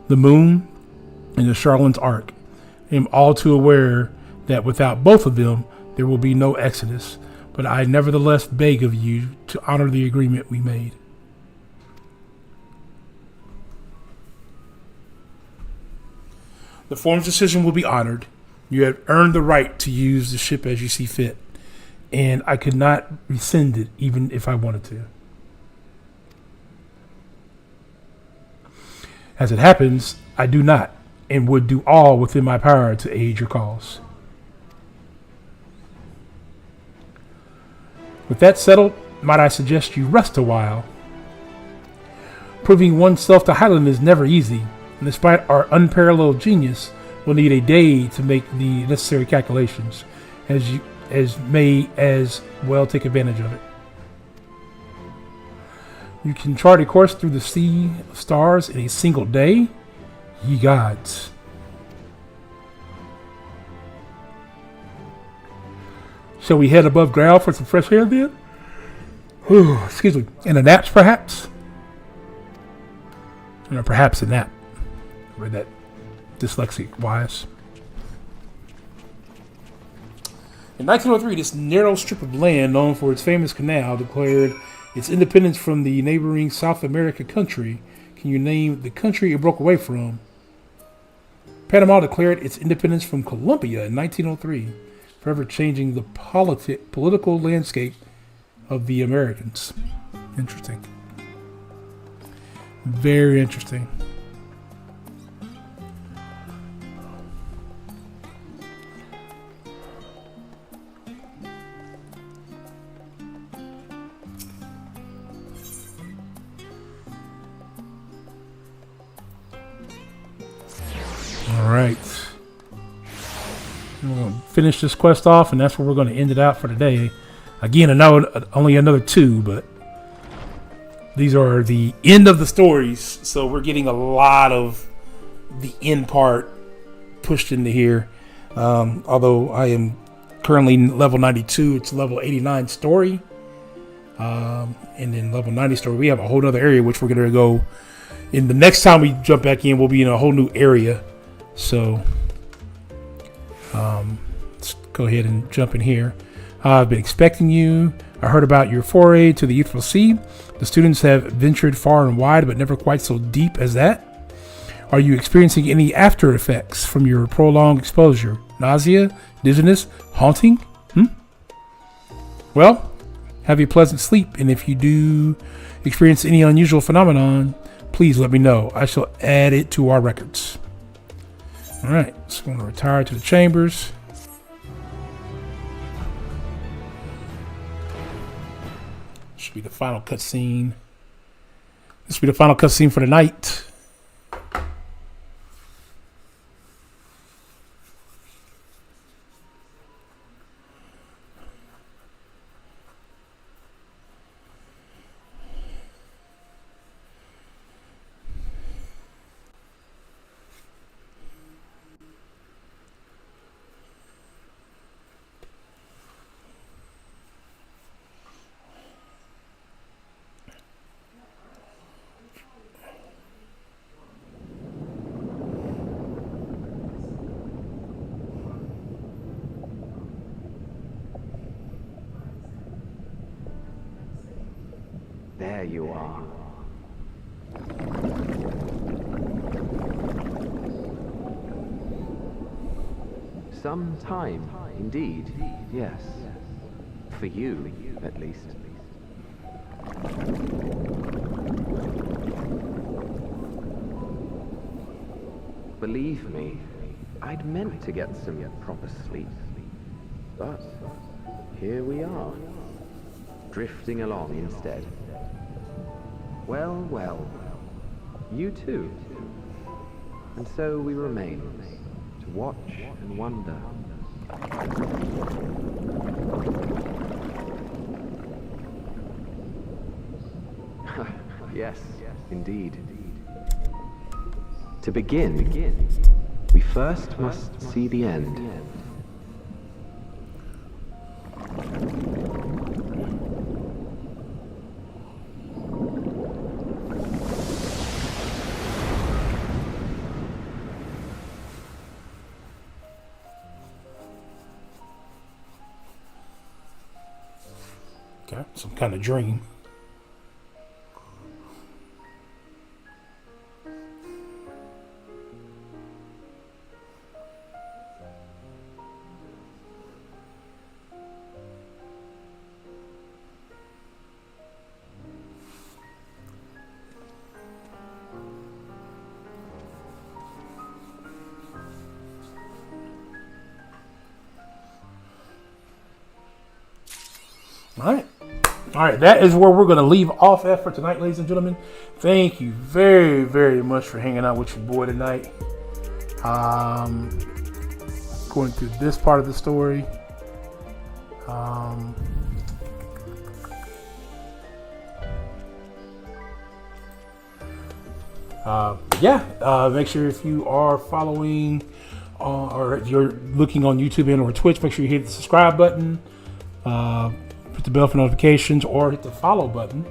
The moon and the Charlatan's Ark. I am all too aware that without both of them, there will be no exodus, but I nevertheless beg of you to honor the agreement we made. The form's decision will be honored. You have earned the right to use the ship as you see fit, and I could not rescind it even if I wanted to. As it happens, I do not, and would do all within my power to aid your cause. With that settled, might I suggest you rest a while? Proving oneself to Highland is never easy, and despite our unparalleled genius, we'll need a day to make the necessary calculations, as may as well take advantage of it. You can chart a course through the sea of stars in a single day? Ye gods. Shall we head above ground for some fresh air then? Excuse me. And a nap, perhaps? Or perhaps a nap. Read that dyslexic-wise. In 1903, this narrow strip of land, known for its famous canal, declared its independence from the neighboring South America country. Can you name the country it broke away from? Panama declared its independence from Colombia in 1903, forever changing the political landscape of the Americans. Interesting. Very interesting. All right. We're going to finish this quest off, and that's where we're going to end it out for today. Again, I know only another 2, but these are the end of the stories, so we're getting a lot of the end part pushed into here. Although I am currently level 92, it's level 89 story. And then level 90 story, we have a whole other area which we're going to go in. The next time we jump back in, we'll be in a whole new area. So let's go ahead and jump in here. I've been expecting you. I heard about your foray to the Ethereal Sea. The students have ventured far and wide, but never quite so deep as that. Are you experiencing any after effects from your prolonged exposure? Nausea, dizziness, haunting? Well, have a pleasant sleep, and if you do experience any unusual phenomenon, please let me know. I shall add it to our records. All right, so I'm going to retire to the chambers. Should be the final cutscene. This will be the final cutscene for the night. There you are. Some time, indeed, yes. For you, at least. Believe me, I'd meant to get some proper sleep. But here we are, drifting along instead. Well, well, you too. And so we remain, to watch and wonder. Yes, indeed. To begin, we first must see the end. Okay, some kind of dream. All right. All right, that is where we're going to leave off at for tonight, ladies and gentlemen. Thank you very, very much for hanging out with your boy tonight. Going through this part of the story. Make sure if you are following or if you're looking on YouTube and or Twitch, make sure you hit the subscribe button, hit the bell for notifications, or hit the follow button.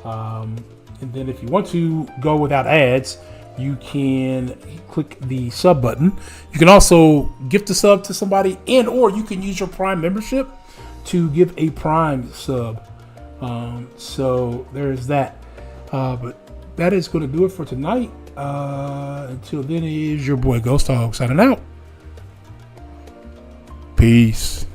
And then if you want to go without ads, you can click the sub button. You can also gift a sub to somebody, and or you can use your Prime membership to give a Prime sub. So there's that. But that is going to do it for tonight. Until then, it is your boy Ghost Hog signing out. Peace.